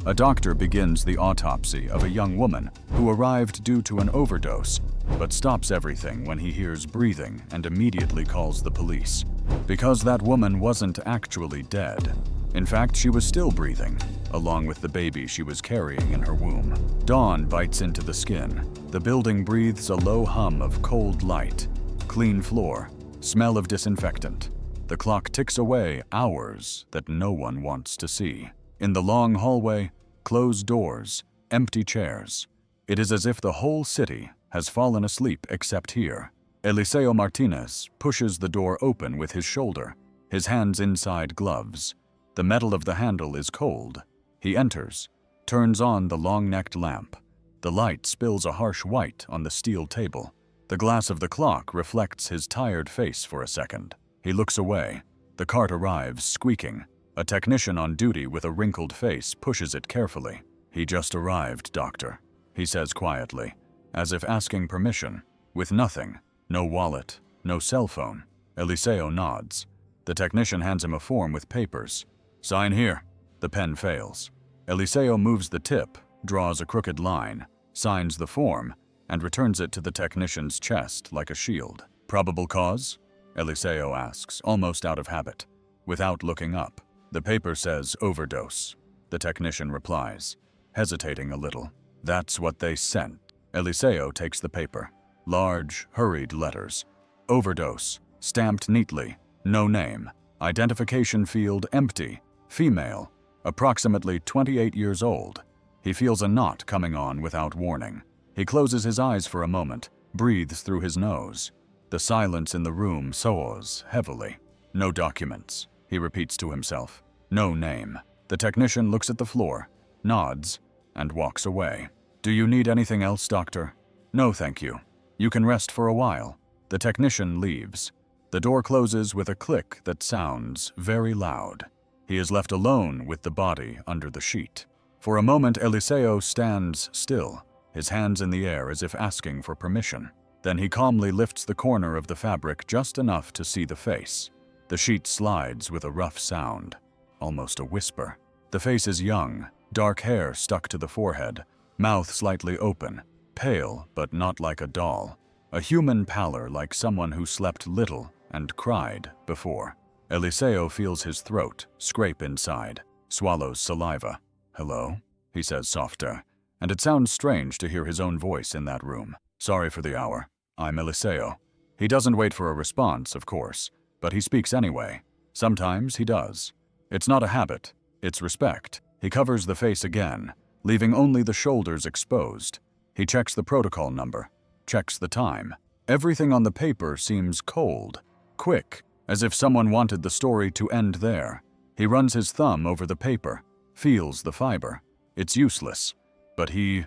A doctor begins the autopsy of a young woman who arrived due to an overdose, but stops everything when he hears breathing and immediately calls the police. Because that woman wasn't actually dead. In fact, she was still breathing, along with the baby she was carrying in her womb. Dawn bites into the skin. The building breathes a low hum of cold light, clean floor, smell of disinfectant. The clock ticks away hours that no one wants to see. In the long hallway, closed doors, empty chairs. It is as if the whole city has fallen asleep except here. Eliseo Martinez pushes the door open with his shoulder, his hands inside gloves. The metal of the handle is cold. He enters, turns on the long-necked lamp. The light spills a harsh white on the steel table. The glass of the clock reflects his tired face for a second. He looks away. The cart arrives, squeaking. A technician on duty with a wrinkled face pushes it carefully. "He just arrived, doctor," he says quietly, as if asking permission. With nothing, no wallet, no cell phone. Eliseo nods. The technician hands him a form with papers. "Sign here." The pen fails. Eliseo moves the tip, draws a crooked line, signs the form, and returns it to the technician's chest like a shield. "Probable cause?" Eliseo asks, almost out of habit, without looking up. "The paper says overdose," the technician replies, hesitating a little. "That's what they sent." Eliseo takes the paper. Large, hurried letters. Overdose, stamped neatly, no name. Identification field empty. Female, approximately 28 years old. He feels a knot coming on without warning. He closes his eyes for a moment, breathes through his nose. The silence in the room soars heavily. "No documents," he repeats to himself. "No name." The technician looks at the floor, nods, and walks away. "Do you need anything else, doctor?" "No, thank you. You can rest for a while." The technician leaves. The door closes with a click that sounds very loud. He is left alone with the body under the sheet. For a moment, Eliseo stands still, his hands in the air as if asking for permission. Then he calmly lifts the corner of the fabric just enough to see the face. The sheet slides with a rough sound, almost a whisper. The face is young, dark hair stuck to the forehead, mouth slightly open, pale but not like a doll. A human pallor like someone who slept little and cried before. Eliseo feels his throat scrape inside, swallows saliva. "Hello?" he says softer, and it sounds strange to hear his own voice in that room. "Sorry for the hour. I'm Eliseo." He doesn't wait for a response, of course, but he speaks anyway. Sometimes he does. It's not a habit, it's respect. He covers the face again, leaving only the shoulders exposed. He checks the protocol number, checks the time. Everything on the paper seems cold, quick, as if someone wanted the story to end there. He runs his thumb over the paper, feels the fiber. It's useless, but he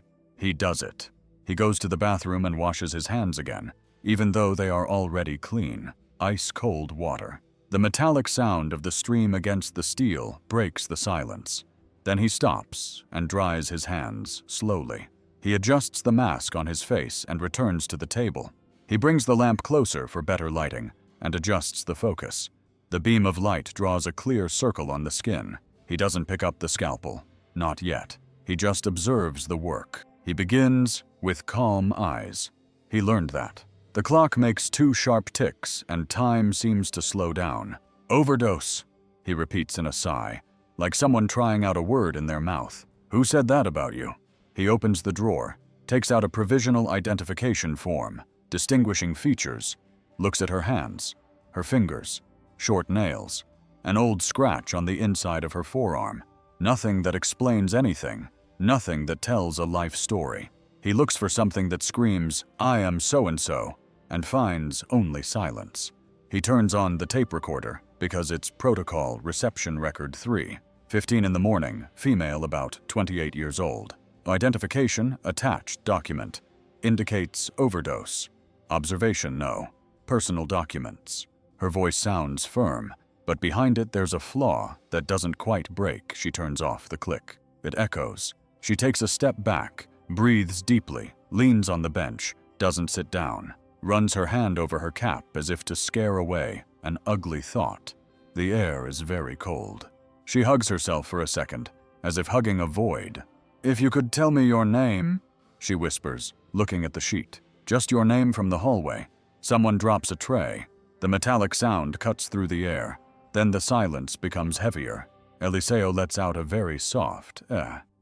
does it. He goes to the bathroom and washes his hands again, even though they are already clean. Ice-cold water. The metallic sound of the stream against the steel breaks the silence. Then he stops and dries his hands slowly. He adjusts the mask on his face and returns to the table. He brings the lamp closer for better lighting and adjusts the focus. The beam of light draws a clear circle on the skin. He doesn't pick up the scalpel. Not yet. He just observes the work. He begins with calm eyes. He learned that. The clock makes 2 sharp ticks and time seems to slow down. "Overdose," he repeats in a sigh, like someone trying out a word in their mouth. "Who said that about you?" He opens the drawer, takes out a provisional identification form, distinguishing features, looks at her hands, her fingers, short nails, an old scratch on the inside of her forearm. Nothing that explains anything, nothing that tells a life story. He looks for something that screams, "I am so-and-so," and finds only silence. He turns on the tape recorder because it's protocol reception record 3. 15 in the morning, female about 28 years old. Identification, attached document. Indicates overdose. Observation, no. Personal documents. Her voice sounds firm, but behind it there's a flaw that doesn't quite break. She turns off the click. It echoes. She takes a step back, breathes deeply, leans on the bench, doesn't sit down, runs her hand over her cap as if to scare away an ugly thought. The air is very cold. She hugs herself for a second, as if hugging a void. "If you could tell me your name," she whispers, looking at the sheet. "Just your name from the hallway." Someone drops a tray. The metallic sound cuts through the air. Then the silence becomes heavier. Eliseo lets out a very soft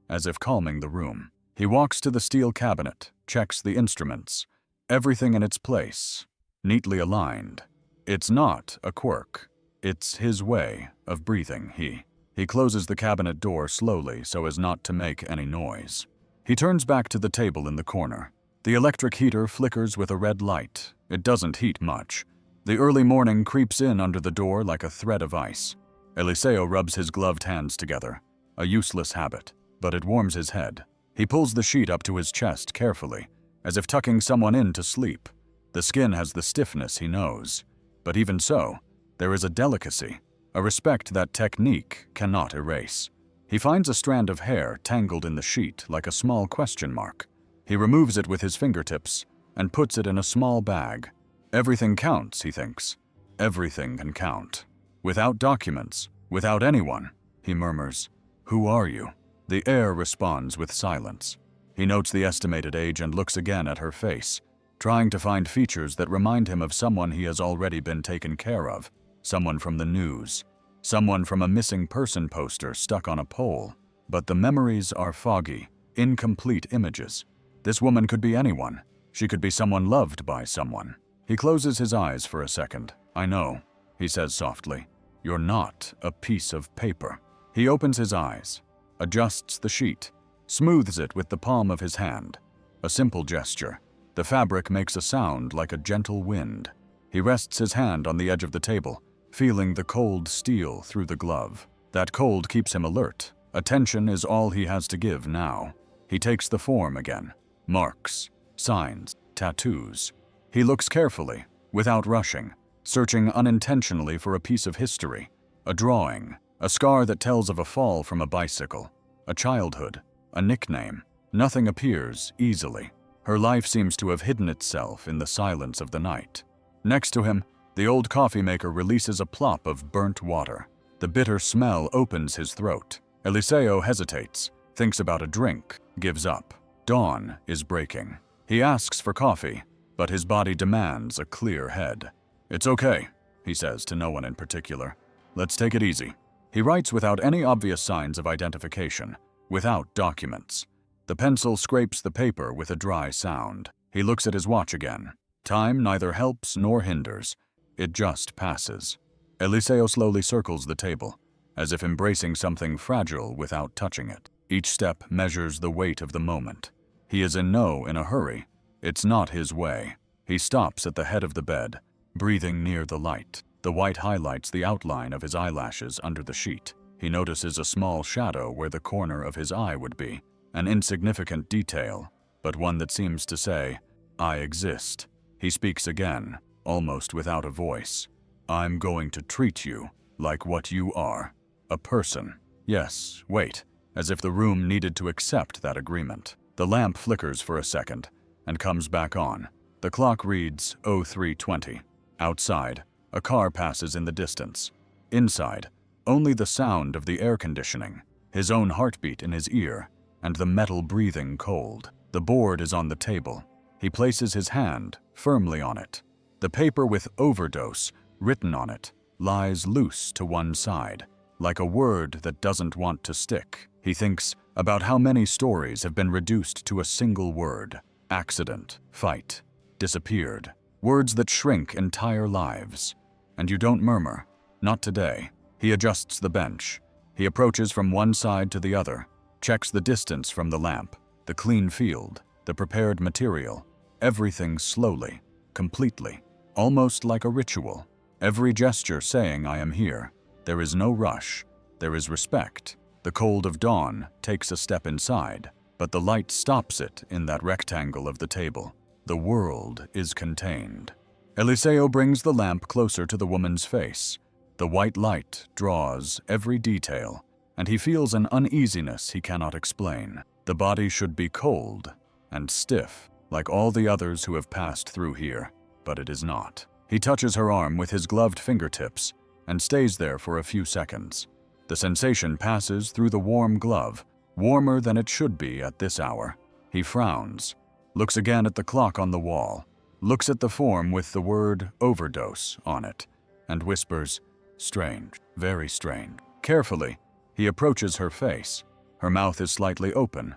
as if calming the room. He walks to the steel cabinet, checks the instruments. Everything in its place, neatly aligned. It's not a quirk. It's his way of breathing, He closes the cabinet door slowly so as not to make any noise. He turns back to the table in the corner. The electric heater flickers with a red light. It doesn't heat much. The early morning creeps in under the door like a thread of ice. Eliseo rubs his gloved hands together. A useless habit, but it warms his head. He pulls the sheet up to his chest carefully, as if tucking someone in to sleep. The skin has the stiffness he knows. But even so, there is a delicacy, a respect that technique cannot erase. He finds a strand of hair tangled in the sheet like a small question mark. He removes it with his fingertips and puts it in a small bag. Everything counts, he thinks. Everything can count. Without documents, without anyone, he murmurs. "Who are you?" The air responds with silence. He notes the estimated age and looks again at her face, trying to find features that remind him of someone he has already been taken care of. Someone from the news. Someone from a missing person poster stuck on a pole. But the memories are foggy, incomplete images. This woman could be anyone. She could be someone loved by someone. He closes his eyes for a second. "I know," he says softly. "You're not a piece of paper." He opens his eyes, adjusts the sheet, smooths it with the palm of his hand. A simple gesture. The fabric makes a sound like a gentle wind. He rests his hand on the edge of the table, feeling the cold steel through the glove. That cold keeps him alert. Attention is all he has to give now. He takes the form again. Marks, signs, tattoos. He looks carefully, without rushing, searching unintentionally for a piece of history, a drawing, a scar that tells of a fall from a bicycle, a childhood, a nickname. Nothing appears easily. Her life seems to have hidden itself in the silence of the night. Next to him, the old coffee maker releases a plop of burnt water. The bitter smell opens his throat. Eliseo hesitates, thinks about a drink, gives up. Dawn is breaking. He asks for coffee, but his body demands a clear head. "It's okay," he says to no one in particular. "Let's take it easy." He writes without any obvious signs of identification, without documents. The pencil scrapes the paper with a dry sound. He looks at his watch again. Time neither helps nor hinders. It just passes. Eliseo slowly circles the table, as if embracing something fragile without touching it. Each step measures the weight of the moment. He is in a hurry. It's not his way. He stops at the head of the bed, breathing near the light. The white highlights the outline of his eyelashes under the sheet. He notices a small shadow where the corner of his eye would be, an insignificant detail, but one that seems to say, "I exist." He speaks again, almost without a voice. "I'm going to treat you like what you are, a person." Yes, wait, as if the room needed to accept that agreement. The lamp flickers for a second and comes back on. The clock reads 03:20. Outside, a car passes in the distance. Inside, only the sound of the air conditioning, his own heartbeat in his ear, and the metal breathing cold. The board is on the table. He places his hand firmly on it. The paper with overdose written on it lies loose to one side, like a word that doesn't want to stick. He thinks about how many stories have been reduced to a single word. Accident, fight, disappeared. Words that shrink entire lives. And you don't murmur. Not today. He adjusts the bench. He approaches from one side to the other, checks the distance from the lamp, the clean field, the prepared material. Everything slowly, completely, almost like a ritual. Every gesture saying, "I am here." There is no rush. There is respect. The cold of dawn takes a step inside, but the light stops it in that rectangle of the table. The world is contained. Eliseo brings the lamp closer to the woman's face. The white light draws every detail, and he feels an uneasiness he cannot explain. The body should be cold and stiff, like all the others who have passed through here, but it is not. He touches her arm with his gloved fingertips and stays there for a few seconds. The sensation passes through the warm glove, warmer than it should be at this hour. He frowns, looks again at the clock on the wall, looks at the form with the word overdose on it, and whispers, "Strange, very strange." Carefully, he approaches her face. Her mouth is slightly open.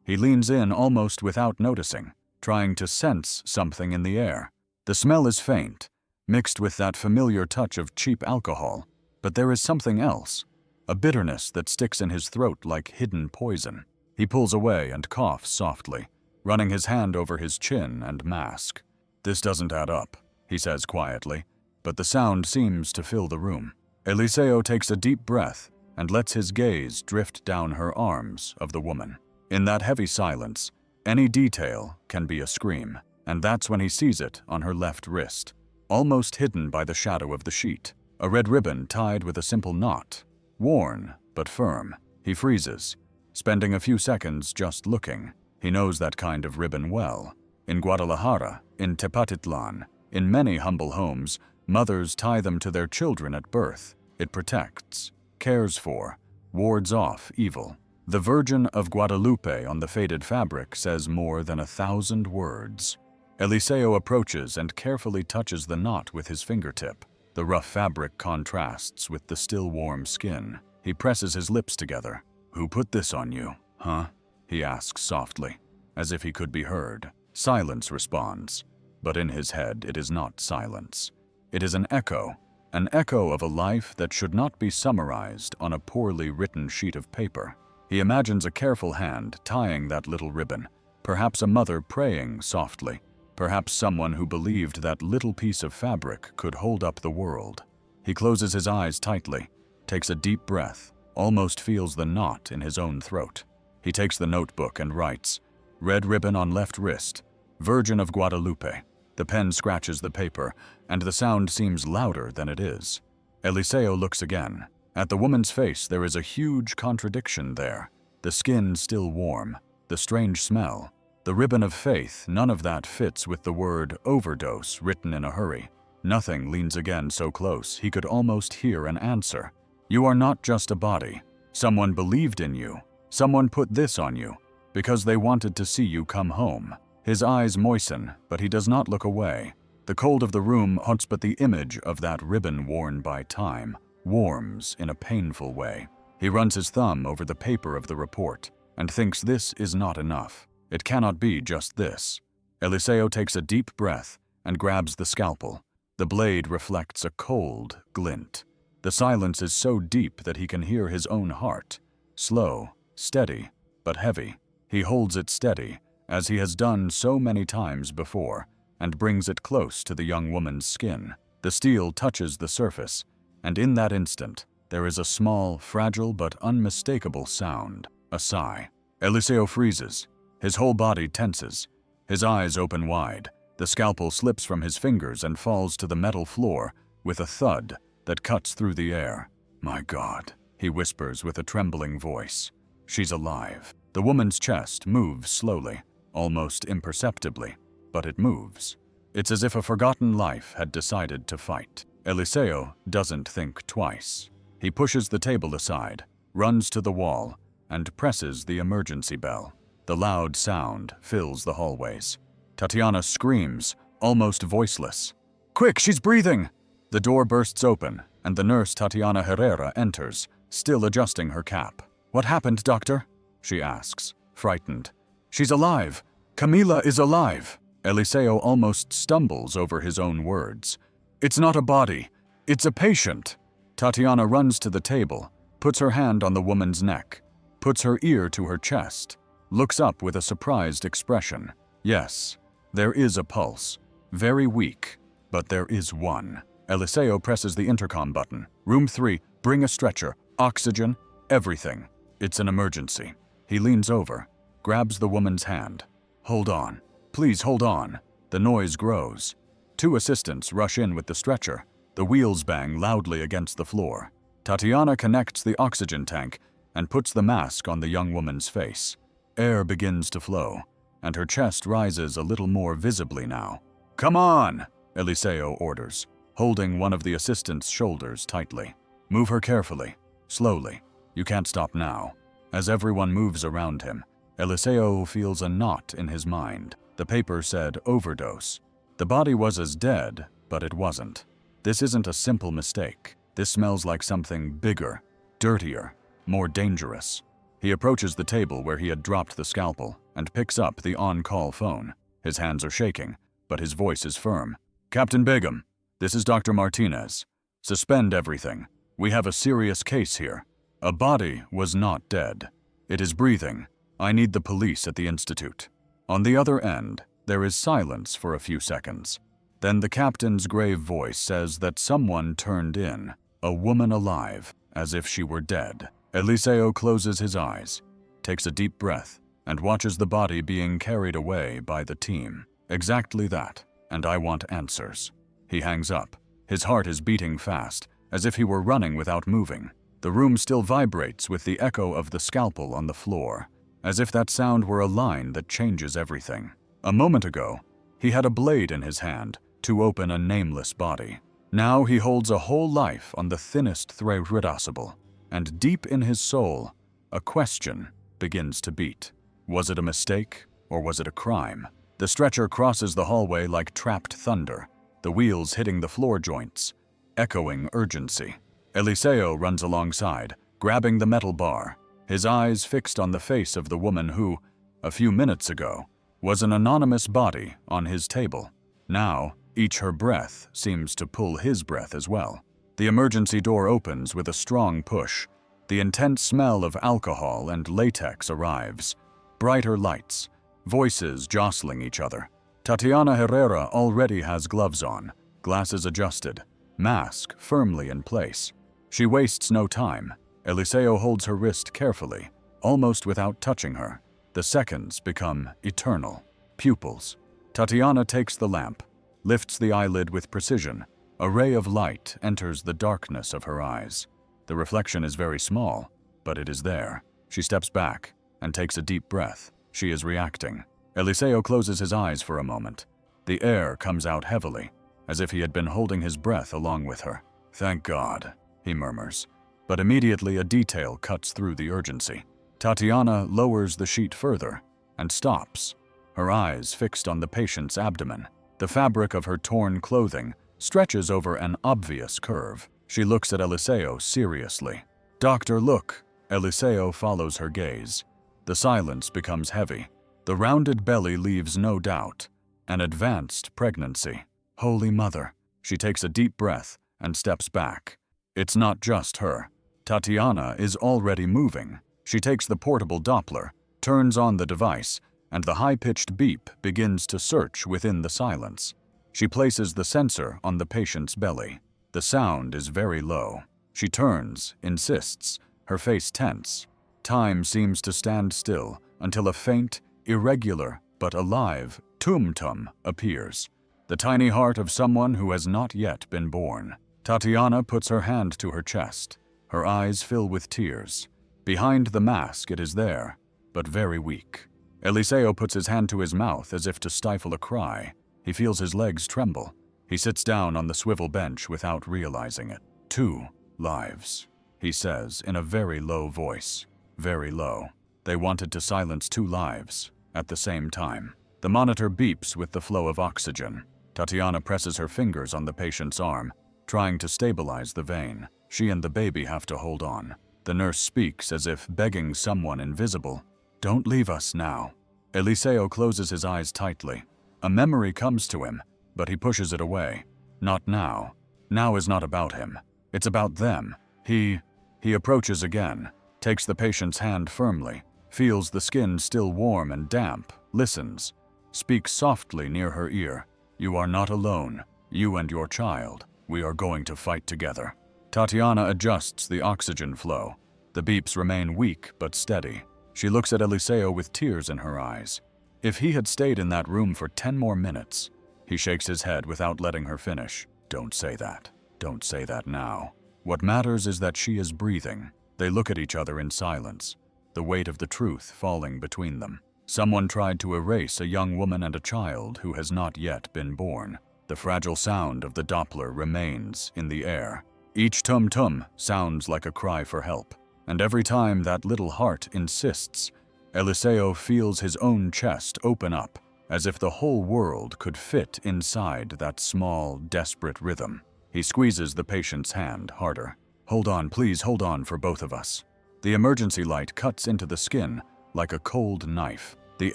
He leans in almost without noticing, trying to sense something in the air. The smell is faint, mixed with that familiar touch of cheap alcohol, but there is something else, a bitterness that sticks in his throat like hidden poison. He pulls away and coughs softly, running his hand over his chin and mask. "This doesn't add up," he says quietly, but the sound seems to fill the room. Eliseo takes a deep breath and lets his gaze drift down her arms of the woman. In that heavy silence, any detail can be a scream, and that's when he sees it on her left wrist, almost hidden by the shadow of the sheet. A red ribbon tied with a simple knot, worn but firm. He freezes, spending a few seconds just looking. He knows that kind of ribbon well. In Guadalajara, in Tepatitlan, in many humble homes, mothers tie them to their children at birth. It protects, cares for, wards off evil. The Virgin of Guadalupe on the faded fabric says more than 1,000 words. Eliseo approaches and carefully touches the knot with his fingertip. The rough fabric contrasts with the still warm skin. He presses his lips together. "Who put this on you, huh?" he asks softly, as if he could be heard. Silence responds, but in his head it is not silence. It is an echo of a life that should not be summarized on a poorly written sheet of paper. He imagines a careful hand tying that little ribbon, perhaps a mother praying softly, perhaps someone who believed that little piece of fabric could hold up the world. He closes his eyes tightly, takes a deep breath, almost feels the knot in his own throat. He takes the notebook and writes, "Red ribbon on left wrist, Virgin of Guadalupe." The pen scratches the paper, and the sound seems louder than it is. Eliseo looks again. At the woman's face there is a huge contradiction there. The skin still warm, the strange smell, the ribbon of faith, none of that fits with the word overdose written in a hurry. Nothing leans again so close he could almost hear an answer. "You are not just a body. Someone believed in you. Someone put this on you, because they wanted to see you come home." His eyes moisten, but he does not look away. The cold of the room haunts, but the image of that ribbon worn by time warms in a painful way. He runs his thumb over the paper of the report and thinks this is not enough. It cannot be just this. Eliseo takes a deep breath and grabs the scalpel. The blade reflects a cold glint. The silence is so deep that he can hear his own heart. Slow, steady, but heavy. He holds it steady, as he has done so many times before, and brings it close to the young woman's skin. The steel touches the surface, and in that instant, there is a small, fragile but unmistakable sound, a sigh. Eliseo freezes. His whole body tenses. His eyes open wide. The scalpel slips from his fingers and falls to the metal floor with a thud that cuts through the air. "My God," he whispers with a trembling voice. "She's alive." The woman's chest moves slowly, almost imperceptibly, but it moves. It's as if a forgotten life had decided to fight. Eliseo doesn't think twice. He pushes the table aside, runs to the wall, and presses the emergency bell. The loud sound fills the hallways. Tatiana screams, almost voiceless. "Quick, she's breathing!" The door bursts open, and the nurse Tatiana Herrera enters, still adjusting her cap. "What happened, doctor?" she asks, frightened. "She's alive! Camila is alive!" Eliseo almost stumbles over his own words. "It's not a body. It's a patient." Tatiana runs to the table, puts her hand on the woman's neck, puts her ear to her chest, looks up with a surprised expression. Yes, there is a pulse. Very weak, but there is one. Eliseo presses the intercom button. "Room 3, bring a stretcher, oxygen, everything. It's an emergency." He leans over, grabs the woman's hand. "Hold on. Please hold on." The noise grows. 2 assistants rush in with the stretcher. The wheels bang loudly against the floor. Tatiana connects the oxygen tank and puts the mask on the young woman's face. Air begins to flow, and her chest rises a little more visibly now. "Come on," Eliseo orders, holding one of the assistant's shoulders tightly. "Move her carefully. slowly. You can't stop now. As everyone moves around him, Eliseo feels a knot in his mind. The paper said overdose. The body was as dead, but it wasn't. This isn't a simple mistake. This smells like something bigger, dirtier, more dangerous. He approaches the table where he had dropped the scalpel and picks up the on-call phone. His hands are shaking, but his voice is firm. "Captain Begum, this is Dr. Martinez. Suspend everything. We have a serious case here. A body was not dead. It is breathing. I need the police at the institute." On the other end, there is silence for a few seconds. Then the captain's grave voice says that someone turned in, a woman alive, as if she were dead. Eliseo closes his eyes, takes a deep breath, and watches the body being carried away by the team. Exactly that, and I want answers. He hangs up. His heart is beating fast, as if he were running without moving. The room still vibrates with the echo of the scalpel on the floor, as if that sound were a line that changes everything. A moment ago, he had a blade in his hand to open a nameless body. Now he holds a whole life on the thinnest thread possible, and deep in his soul, a question begins to beat. Was it a mistake, or was it a crime? The stretcher crosses the hallway like trapped thunder, the wheels hitting the floor joints, echoing urgency. Eliseo runs alongside, grabbing the metal bar, his eyes fixed on the face of the woman who, a few minutes ago, was an anonymous body on his table. Now, each her breath seems to pull his breath as well. The emergency door opens with a strong push. The intense smell of alcohol and latex arrives. Brighter lights, voices jostling each other. Tatiana Herrera already has gloves on, glasses adjusted, mask firmly in place. She wastes no time. Eliseo holds her wrist carefully, almost without touching her. The seconds become eternal. Pupils. Tatiana takes the lamp, lifts the eyelid with precision. A ray of light enters the darkness of her eyes. The reflection is very small, but it is there. She steps back and takes a deep breath. She is reacting. Eliseo closes his eyes for a moment. The air comes out heavily, as if he had been holding his breath along with her. "Thank God," he murmurs. But immediately a detail cuts through the urgency. Tatiana lowers the sheet further and stops, her eyes fixed on the patient's abdomen. The fabric of her torn clothing stretches over an obvious curve. She looks at Eliseo seriously. "Doctor, look." Eliseo follows her gaze. The silence becomes heavy. The rounded belly leaves no doubt. An advanced pregnancy. Holy Mother. She takes a deep breath and steps back. It's not just her. Tatiana is already moving. She takes the portable Doppler, turns on the device, and the high-pitched beep begins to search within the silence. She places the sensor on the patient's belly. The sound is very low. She turns, insists, her face tense. Time seems to stand still until a faint, irregular, but alive tum-tum appears. The tiny heart of someone who has not yet been born. Tatiana puts her hand to her chest. Her eyes fill with tears. Behind the mask it is there, but very weak. Eliseo puts his hand to his mouth as if to stifle a cry. He feels his legs tremble. He sits down on the swivel bench without realizing it. 2 lives, he says in a very low voice. Very low. They wanted to silence 2 lives at the same time. The monitor beeps with the flow of oxygen. Tatiana presses her fingers on the patient's arm, trying to stabilize the vein. She and the baby have to hold on. The nurse speaks as if begging someone invisible. "Don't leave us now." Eliseo closes his eyes tightly. A memory comes to him, but he pushes it away. Not now. Now is not about him. It's about them. He approaches again, takes the patient's hand firmly, feels the skin still warm and damp, listens, speaks softly near her ear. "You are not alone. You and your child. We are going to fight together." Tatiana adjusts the oxygen flow. The beeps remain weak but steady. She looks at Eliseo with tears in her eyes. If he had stayed in that room for 10 more minutes, he shakes his head without letting her finish. "Don't say that. Don't say that now. What matters is that she is breathing." They look at each other in silence, the weight of the truth falling between them. Someone tried to erase a young woman and a child who has not yet been born. The fragile sound of the Doppler remains in the air. Each tum-tum sounds like a cry for help, and every time that little heart insists, Eliseo feels his own chest open up, as if the whole world could fit inside that small, desperate rhythm. He squeezes the patient's hand harder. "Hold on, please hold on for both of us." The emergency light cuts into the skin like a cold knife. The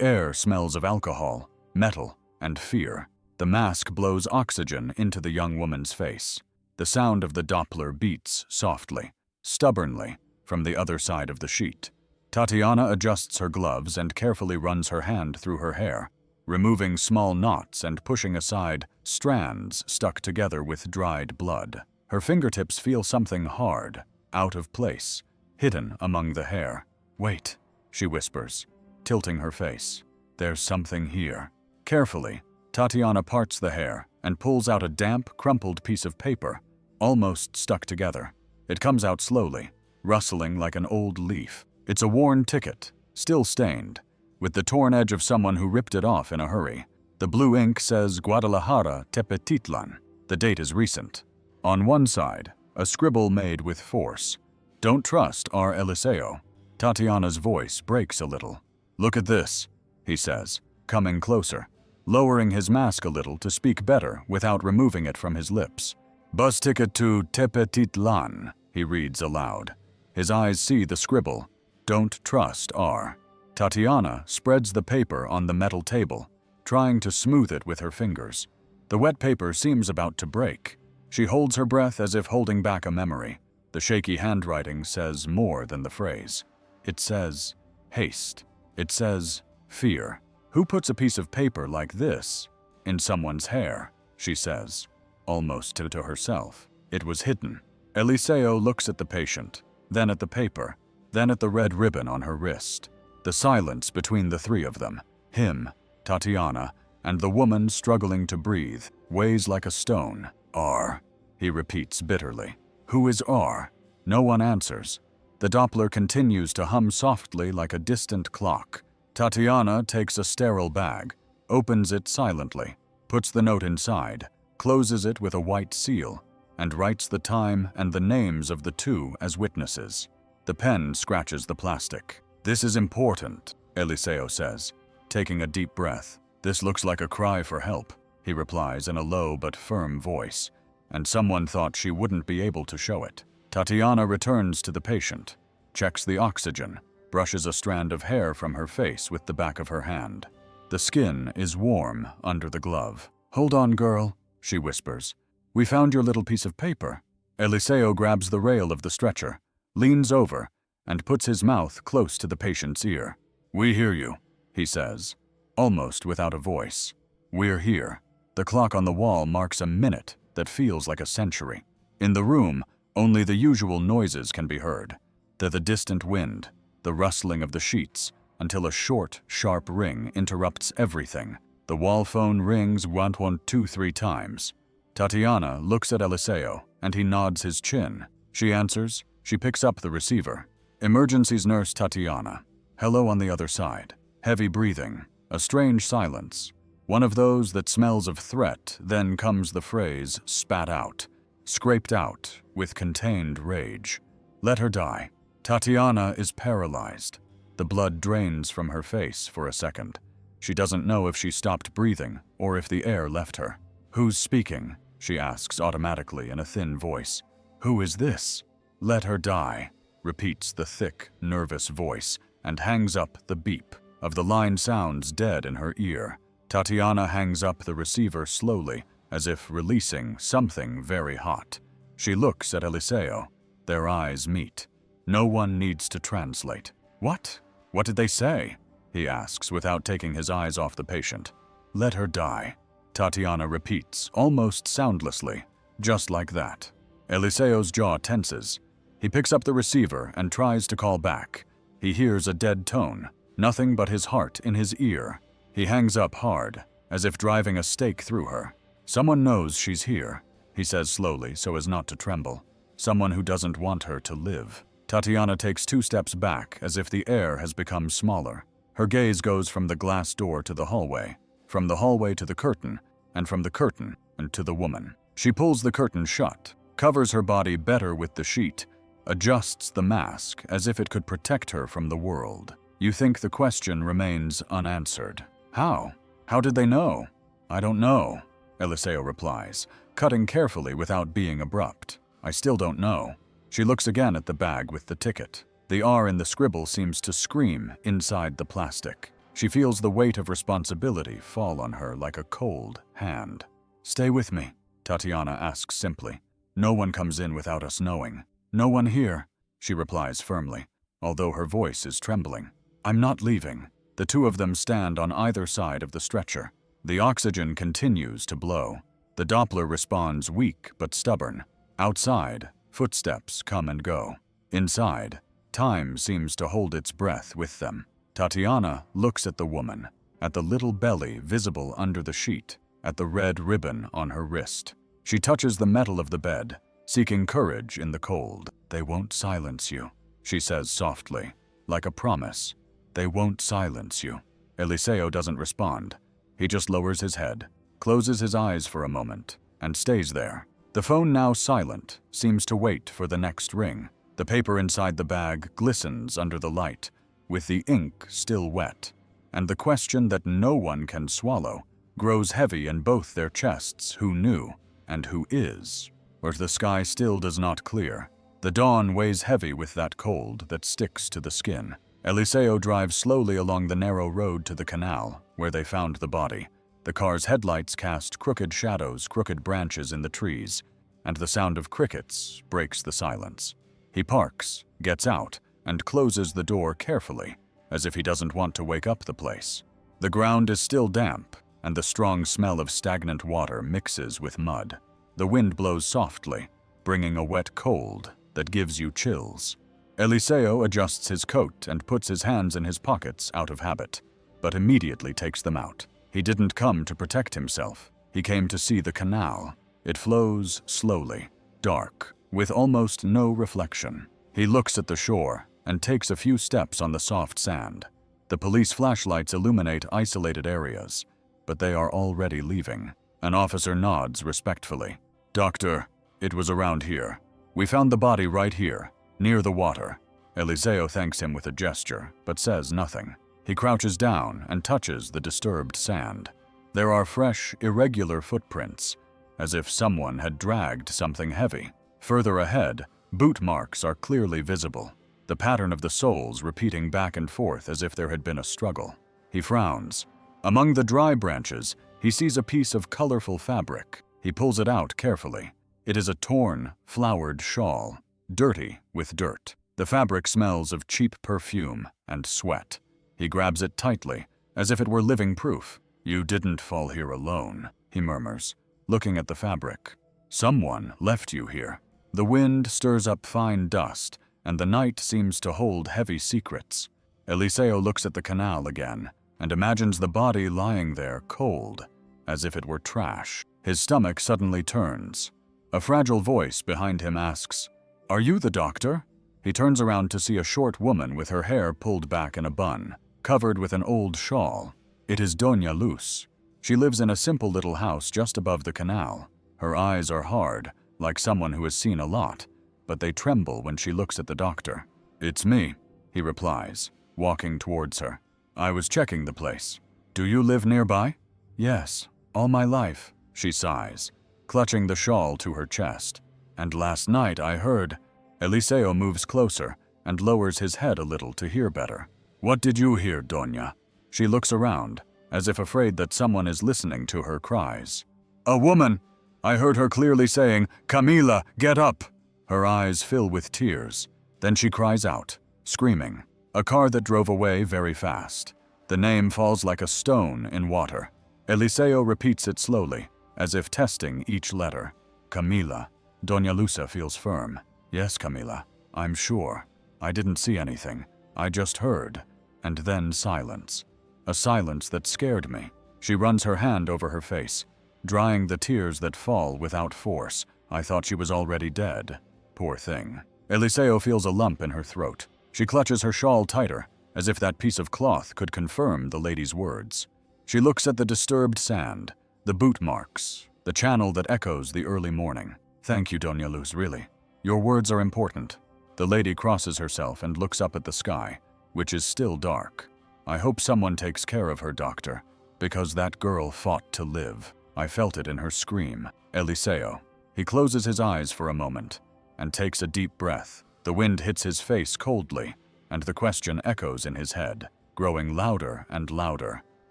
air smells of alcohol, metal, and fear. The mask blows oxygen into the young woman's face. The sound of the Doppler beats softly, stubbornly, from the other side of the sheet. Tatiana adjusts her gloves and carefully runs her hand through her hair, removing small knots and pushing aside strands stuck together with dried blood. Her fingertips feel something hard, out of place, hidden among the hair. "Wait," she whispers, tilting her face. "There's something here." Carefully, Tatiana parts the hair and pulls out a damp, crumpled piece of paper, almost stuck together. It comes out slowly, rustling like an old leaf. It's a worn ticket, still stained, with the torn edge of someone who ripped it off in a hurry. The blue ink says Guadalajara, Tepetitlan. The date is recent. On one side, a scribble made with force. "Don't trust our Eliseo." Tatiana's voice breaks a little. "Look at this," he says, coming closer, lowering his mask a little to speak better without removing it from his lips. "Bus ticket to Tepetitlan," he reads aloud. His eyes see the scribble. "Don't trust R." Tatiana spreads the paper on the metal table, trying to smooth it with her fingers. The wet paper seems about to break. She holds her breath as if holding back a memory. The shaky handwriting says more than the phrase. It says haste. It says fear. "Who puts a piece of paper like this in someone's hair?" she says, almost to herself. It was hidden. Eliseo looks at the patient, then at the paper, then at the red ribbon on her wrist. The silence between the three of them, him, Tatiana, and the woman struggling to breathe, weighs like a stone. "R," he repeats bitterly. "Who is R?" No one answers. The Doppler continues to hum softly like a distant clock. Tatiana takes a sterile bag, opens it silently, puts the note inside, closes it with a white seal, and writes the time and the names of the two as witnesses. The pen scratches the plastic. "This is important," Eliseo says, taking a deep breath. "This looks like a cry for help," he replies in a low but firm voice, and someone thought she wouldn't be able to show it. Tatiana returns to the patient, checks the oxygen, brushes a strand of hair from her face with the back of her hand. The skin is warm under the glove. "Hold on, girl," she whispers. "We found your little piece of paper." Eliseo grabs the rail of the stretcher, leans over, and puts his mouth close to the patient's ear. "We hear you," he says, almost without a voice. "We're here." The clock on the wall marks a minute that feels like a century. In the room, only the usual noises can be heard. The distant wind, the rustling of the sheets, until a short, sharp ring interrupts everything. The wall phone rings 1123 times. Tatiana looks at Eliseo, and he nods his chin. She answers. She picks up the receiver. Emergencies nurse Tatiana. Hello on the other side. Heavy breathing. A strange silence. One of those that smells of threat, then comes the phrase, spat out. Scraped out, with contained rage. "Let her die." Tatiana is paralyzed. The blood drains from her face for a second. She doesn't know if she stopped breathing or if the air left her. "Who's speaking?" she asks automatically in a thin voice. "Who is this?" "Let her die," repeats the thick, nervous voice, and hangs up the beep of the line sounds dead in her ear. Tatiana hangs up the receiver slowly, as if releasing something very hot. She looks at Eliseo. Their eyes meet. No one needs to translate. "What? What did they say?" he asks without taking his eyes off the patient. "Let her die," Tatiana repeats, almost soundlessly, just like that. Eliseo's jaw tenses. He picks up the receiver and tries to call back. He hears a dead tone, nothing but his heart in his ear. He hangs up hard, as if driving a stake through her. "Someone knows she's here," he says slowly so as not to tremble. "Someone who doesn't want her to live." Tatiana takes 2 steps back as if the air has become smaller. Her gaze goes from the glass door to the hallway, from the hallway to the curtain, and from the curtain and to the woman. She pulls the curtain shut, covers her body better with the sheet, adjusts the mask as if it could protect her from the world. You think the question remains unanswered. How? How did they know? I don't know, Eliseo replies, cutting carefully without being abrupt. I still don't know. She looks again at the bag with the ticket. The R in the scribble seems to scream inside the plastic. She feels the weight of responsibility fall on her like a cold hand. Stay with me, Tatiana asks simply. No one comes in without us knowing. No one here, she replies firmly, although her voice is trembling. I'm not leaving. The two of them stand on either side of the stretcher. The oxygen continues to blow. The Doppler responds weak but stubborn. Outside, footsteps come and go. Inside, time seems to hold its breath with them. Tatiana looks at the woman, at the little belly visible under the sheet, at the red ribbon on her wrist. She touches the metal of the bed, seeking courage in the cold. They won't silence you, she says softly, like a promise. They won't silence you. Eliseo doesn't respond. He just lowers his head, closes his eyes for a moment, and stays there. The phone, now silent, seems to wait for the next ring. The paper inside the bag glistens under the light, with the ink still wet, and the question that no one can swallow grows heavy in both their chests. Who knew, and who is? But the sky still does not clear. The dawn weighs heavy with that cold that sticks to the skin. Eliseo drives slowly along the narrow road to the canal, where they found the body. The car's headlights cast crooked shadows, crooked branches in the trees, and the sound of crickets breaks the silence. He parks, gets out, and closes the door carefully, as if he doesn't want to wake up the place. The ground is still damp, and the strong smell of stagnant water mixes with mud. The wind blows softly, bringing a wet cold that gives you chills. Eliseo adjusts his coat and puts his hands in his pockets out of habit, but immediately takes them out. He didn't come to protect himself. He came to see the canal. It flows slowly, dark, with almost no reflection. He looks at the shore and takes a few steps on the soft sand. The police flashlights illuminate isolated areas, but they are already leaving. An officer nods respectfully. Doctor, it was around here. We found the body right here, near the water. Eliseo thanks him with a gesture, but says nothing. He crouches down and touches the disturbed sand. There are fresh, irregular footprints, as if someone had dragged something heavy. Further ahead, boot marks are clearly visible, the pattern of the soles repeating back and forth as if there had been a struggle. He frowns. Among the dry branches, he sees a piece of colorful fabric. He pulls it out carefully. It is a torn, flowered shawl, dirty with dirt. The fabric smells of cheap perfume and sweat. He grabs it tightly, as if it were living proof. You didn't fall here alone, he murmurs, looking at the fabric. Someone left you here. The wind stirs up fine dust, and the night seems to hold heavy secrets. Eliseo looks at the canal again, and imagines the body lying there cold, as if it were trash. His stomach suddenly turns. A fragile voice behind him asks, "Are you the doctor?" He turns around to see a short woman with her hair pulled back in a bun, covered with an old shawl. It is Doña Luz. She lives in a simple little house just above the canal. Her eyes are hard, like someone who has seen a lot, but they tremble when she looks at the doctor. "It's me," he replies, walking towards her. "I was checking the place. Do you live nearby?" "Yes, all my life," she sighs, clutching the shawl to her chest. "And last night I heard..." Eliseo moves closer and lowers his head a little to hear better. "What did you hear, Doña?" She looks around, as if afraid that someone is listening to her cries. "A woman! I heard her clearly saying, 'Camila, get up!'" Her eyes fill with tears. Then she cries out, screaming. A car that drove away very fast. The name falls like a stone in water. Eliseo repeats it slowly, as if testing each letter. "Camila." Doña Luisa feels firm. "Yes, Camila, I'm sure. I didn't see anything. I just heard." And then silence. A silence that scared me. She runs her hand over her face, drying the tears that fall without force. I thought she was already dead. Poor thing. Eliseo feels a lump in her throat. She clutches her shawl tighter, as if that piece of cloth could confirm the lady's words. She looks at the disturbed sand, the boot marks, the channel that echoes the early morning. Thank you, Doña Luz, really. Your words are important. The lady crosses herself and looks up at the sky, which is still dark. I hope someone takes care of her, doctor, because that girl fought to live. I felt it in her scream. Eliseo. He closes his eyes for a moment and takes a deep breath. The wind hits his face coldly, and the question echoes in his head, growing louder and louder.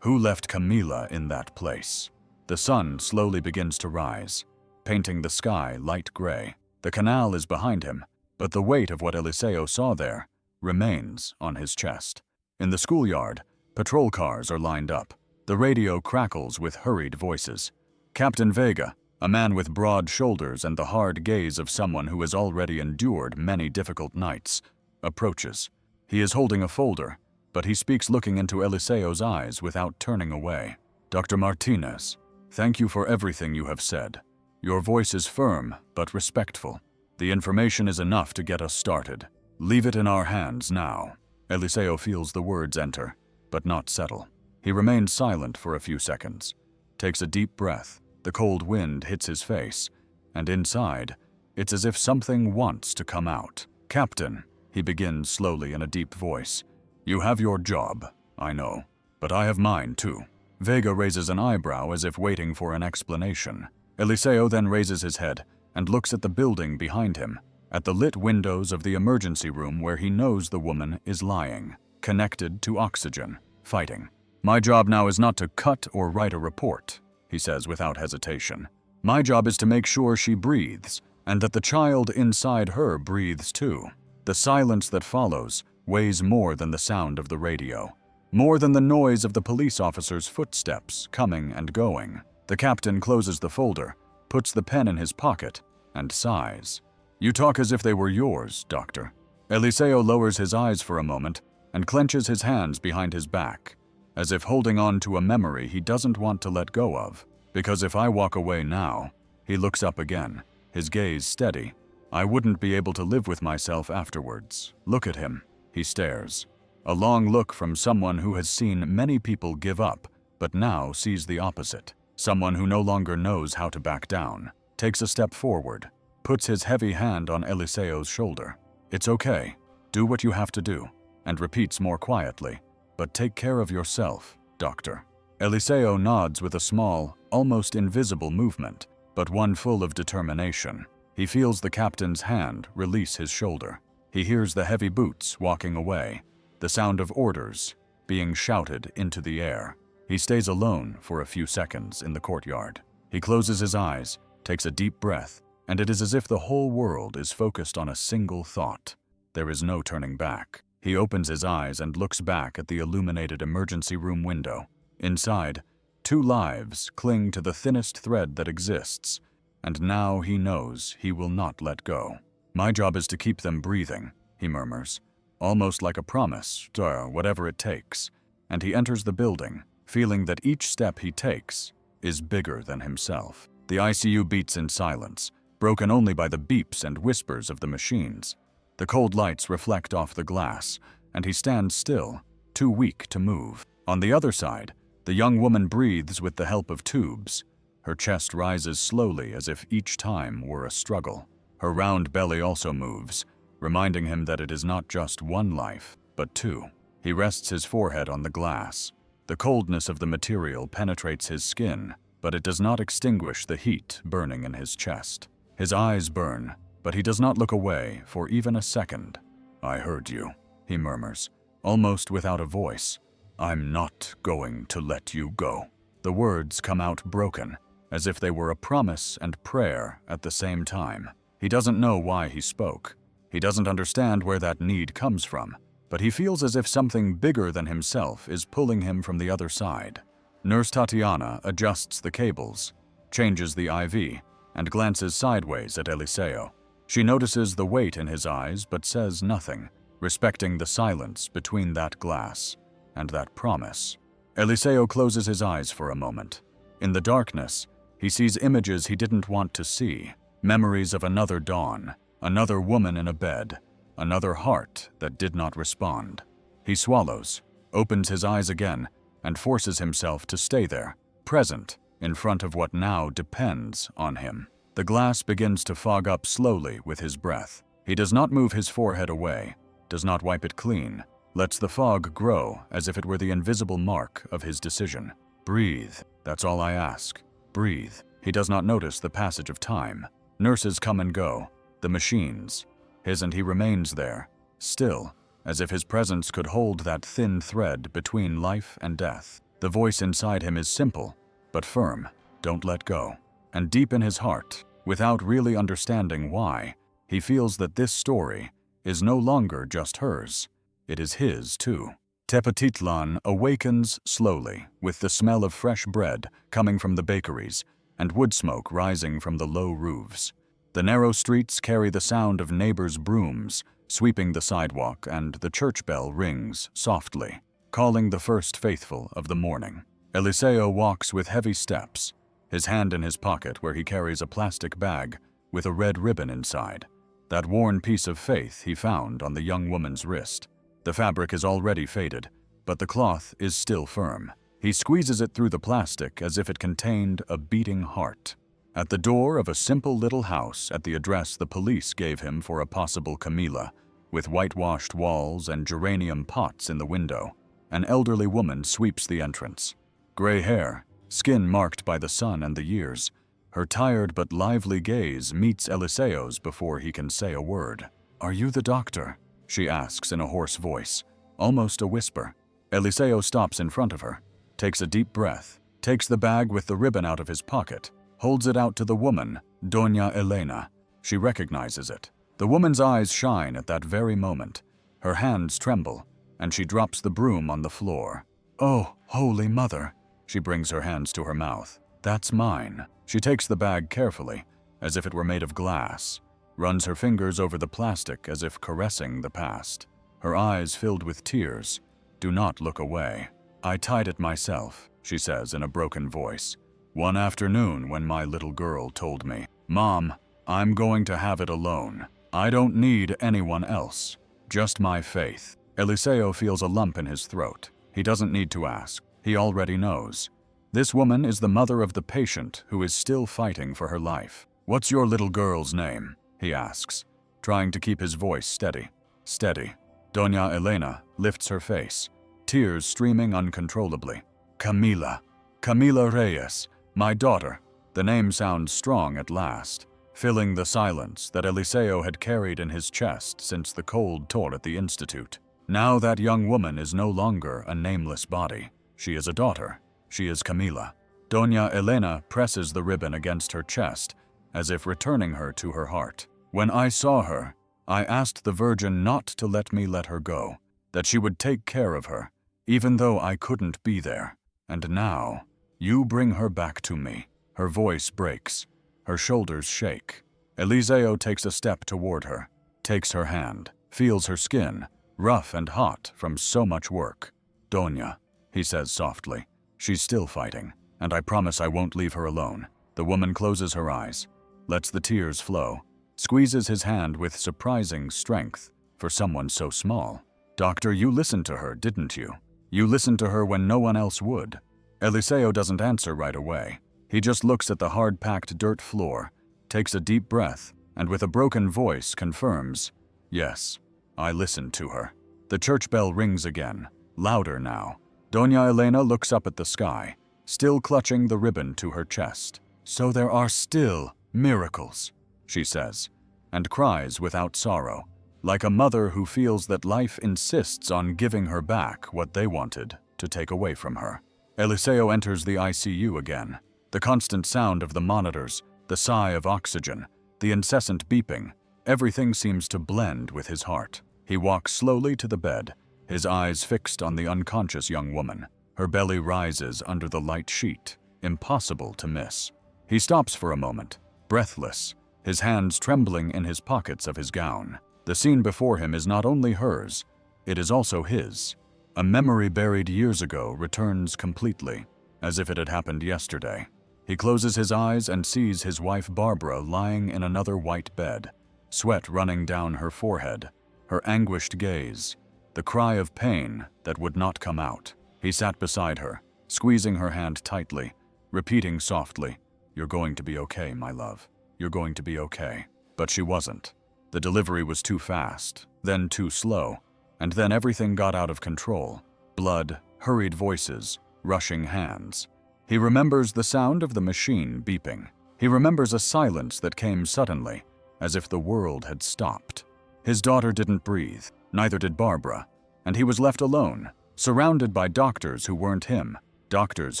Who left Camila in that place? The sun slowly begins to rise, painting the sky light gray. The canal is behind him, but the weight of what Eliseo saw there remains on his chest. In the schoolyard, patrol cars are lined up. The radio crackles with hurried voices. Captain Vega, a man with broad shoulders and the hard gaze of someone who has already endured many difficult nights, approaches. He is holding a folder, but he speaks looking into Eliseo's eyes without turning away. Dr. Martinez, thank you for everything you have said. Your voice is firm but respectful. The information is enough to get us started. Leave it in our hands now. Eliseo feels the words enter, but not settle. He remains silent for a few seconds, takes a deep breath. The cold wind hits his face, and inside, it's as if something wants to come out. Captain, he begins slowly in a deep voice. You have your job, I know, but I have mine too. Vega raises an eyebrow as if waiting for an explanation. Eliseo then raises his head and looks at the building behind him, at the lit windows of the emergency room where he knows the woman is lying, connected to oxygen, fighting. My job now is not to cut or write a report, he says without hesitation. My job is to make sure she breathes, and that the child inside her breathes too. The silence that follows weighs more than the sound of the radio, more than the noise of the police officer's footsteps coming and going. The captain closes the folder, puts the pen in his pocket, and sighs. You talk as if they were yours, doctor. Eliseo lowers his eyes for a moment and clenches his hands behind his back, as if holding on to a memory he doesn't want to let go of. Because if I walk away now, he looks up again, his gaze steady. I wouldn't be able to live with myself afterwards. Look at him. He stares. A long look from someone who has seen many people give up, but now sees the opposite. Someone who no longer knows how to back down. Takes a step forward, puts his heavy hand on Eliseo's shoulder. It's okay. Do what you have to do. And repeats more quietly. But take care of yourself, doctor. Eliseo nods with a small, almost invisible movement, but one full of determination. He feels the captain's hand release his shoulder. He hears the heavy boots walking away, the sound of orders being shouted into the air. He stays alone for a few seconds in the courtyard. He closes his eyes, takes a deep breath, and it is as if the whole world is focused on a single thought. There is no turning back. He opens his eyes and looks back at the illuminated emergency room window. Inside, 2 lives cling to the thinnest thread that exists, and now he knows he will not let go. My job is to keep them breathing, he murmurs, almost like a promise, whatever it takes. And he enters the building, feeling that each step he takes is bigger than himself. The ICU beats in silence, broken only by the beeps and whispers of the machines. The cold lights reflect off the glass, and he stands still, too weak to move. On the other side, the young woman breathes with the help of tubes. Her chest rises slowly as if each time were a struggle. Her round belly also moves, reminding him that it is not just one life, but 2. He rests his forehead on the glass. The coldness of the material penetrates his skin, but it does not extinguish the heat burning in his chest. His eyes burn, but he does not look away for even a second. I heard you, he murmurs, almost without a voice. I'm not going to let you go. The words come out broken, as if they were a promise and prayer at the same time. He doesn't know why he spoke. He doesn't understand where that need comes from, but he feels as if something bigger than himself is pulling him from the other side. Nurse Tatiana adjusts the cables, changes the IV, and glances sideways at Eliseo. She notices the weight in his eyes but says nothing, respecting the silence between that glass and that promise. Eliseo closes his eyes for a moment. In the darkness, he sees images he didn't want to see, memories of another dawn, another woman in a bed, another heart that did not respond. He swallows, opens his eyes again, and forces himself to stay there, present, in front of what now depends on him. The glass begins to fog up slowly with his breath. He does not move his forehead away, does not wipe it clean, lets the fog grow as if it were the invisible mark of his decision. Breathe, that's all I ask. Breathe. He does not notice the passage of time. Nurses come and go, the machines. And he remains there, still, as if his presence could hold that thin thread between life and death. The voice inside him is simple, but firm. Don't let go. And deep in his heart, without really understanding why, he feels that this story is no longer just hers. It is his, too. Tepatitlan awakens slowly, with the smell of fresh bread coming from the bakeries and wood smoke rising from the low roofs. The narrow streets carry the sound of neighbors' brooms sweeping the sidewalk, and the church bell rings softly, calling the first faithful of the morning. Eliseo walks with heavy steps, his hand in his pocket where he carries a plastic bag with a red ribbon inside, that worn piece of faith he found on the young woman's wrist. The fabric is already faded, but the cloth is still firm. He squeezes it through the plastic as if it contained a beating heart. At the door of a simple little house at the address the police gave him for a possible Camila, with whitewashed walls and geranium pots in the window, an elderly woman sweeps the entrance. Gray hair, skin marked by the sun and the years, her tired but lively gaze meets Eliseo's before he can say a word. "Are you the doctor?" she asks in a hoarse voice, almost a whisper. Eliseo stops in front of her, takes a deep breath, takes the bag with the ribbon out of his pocket, holds it out to the woman, Doña Elena. She recognizes it. The woman's eyes shine at that very moment. Her hands tremble, and she drops the broom on the floor. "Oh, Holy Mother!" She brings her hands to her mouth. "That's mine." She takes the bag carefully, as if it were made of glass, runs her fingers over the plastic as if caressing the past. Her eyes filled with tears. "Do not look away. I tied it myself," she says in a broken voice. "One afternoon when my little girl told me, 'Mom, I'm going to have it alone. I don't need anyone else. Just my faith.'" Eliseo feels a lump in his throat. He doesn't need to ask. He already knows. This woman is the mother of the patient who is still fighting for her life. "What's your little girl's name?" he asks, trying to keep his voice steady. Steady. Doña Elena lifts her face, tears streaming uncontrollably. "Camila. Camila Reyes. My daughter." The name sounds strong at last, filling the silence that Eliseo had carried in his chest since the cold tour at the Institute. Now that young woman is no longer a nameless body. She is a daughter. She is Camila. Doña Elena presses the ribbon against her chest, as if returning her to her heart. "When I saw her, I asked the Virgin not to let me let her go, that she would take care of her, even though I couldn't be there. And now, you bring her back to me." Her voice breaks. Her shoulders shake. Eliseo takes a step toward her, takes her hand, feels her skin, rough and hot from so much work. "Doña," he says softly, "she's still fighting, and I promise I won't leave her alone." The woman closes her eyes, lets the tears flow, squeezes his hand with surprising strength for someone so small. "Doctor, you listened to her, didn't you? You listened to her when no one else would." Eliseo doesn't answer right away. He just looks at the hard-packed dirt floor, takes a deep breath, and with a broken voice confirms, "Yes, I listened to her." The church bell rings again, louder now. Doña Elena looks up at the sky, still clutching the ribbon to her chest. "So there are still miracles," she says, and cries without sorrow, like a mother who feels that life insists on giving her back what they wanted to take away from her. Eliseo enters the ICU again. The constant sound of the monitors, the sigh of oxygen, the incessant beeping, everything seems to blend with his heart. He walks slowly to the bed, his eyes fixed on the unconscious young woman. Her belly rises under the light sheet, impossible to miss. He stops for a moment, breathless, his hands trembling in his pockets of his gown. The scene before him is not only hers, it is also his. A memory buried years ago returns completely, as if it had happened yesterday. He closes his eyes and sees his wife Barbara lying in another white bed, sweat running down her forehead, her anguished gaze, the cry of pain that would not come out. He sat beside her, squeezing her hand tightly, repeating softly, "You're going to be okay, my love." you're going to be okay. But she wasn't. The delivery was too fast, then too slow, and then everything got out of control. Blood, hurried voices, rushing hands. He remembers the sound of the machine beeping. He remembers a silence that came suddenly, as if the world had stopped. His daughter didn't breathe, neither did Barbara, and he was left alone, surrounded by doctors who weren't him, doctors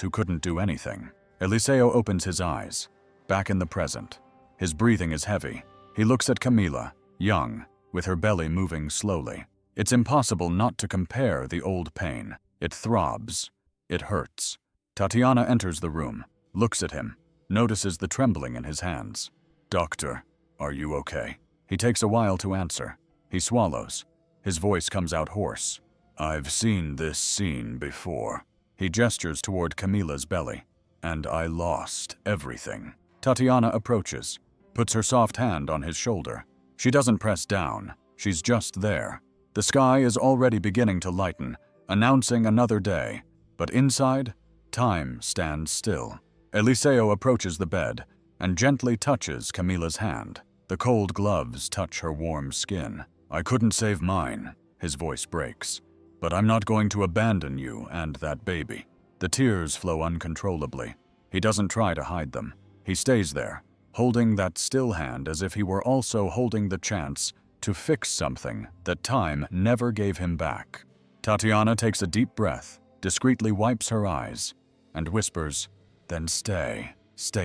who couldn't do anything. Eliseo opens his eyes, back in the present. His breathing is heavy. He looks at Camila, young, with her belly moving slowly. It's impossible not to compare the old pain. It throbs. It hurts. Tatiana enters the room, looks at him, notices the trembling in his hands. "Doctor, are you okay?" He takes a while to answer. He swallows. His voice comes out hoarse. "I've seen this scene before." He gestures toward Camila's belly. "And I lost everything." Tatiana approaches, puts her soft hand on his shoulder. She doesn't press down. She's just there. The sky is already beginning to lighten, announcing another day. But inside, time stands still. Eliseo approaches the bed and gently touches Camila's hand. The cold gloves touch her warm skin. "I couldn't save mine," his voice breaks. "But I'm not going to abandon you and that baby." The tears flow uncontrollably. He doesn't try to hide them. He stays there, holding that still hand as if he were also holding the chance to fix something that time never gave him back. Tatiana takes a deep breath, discreetly wipes her eyes, and whispers, "Then stay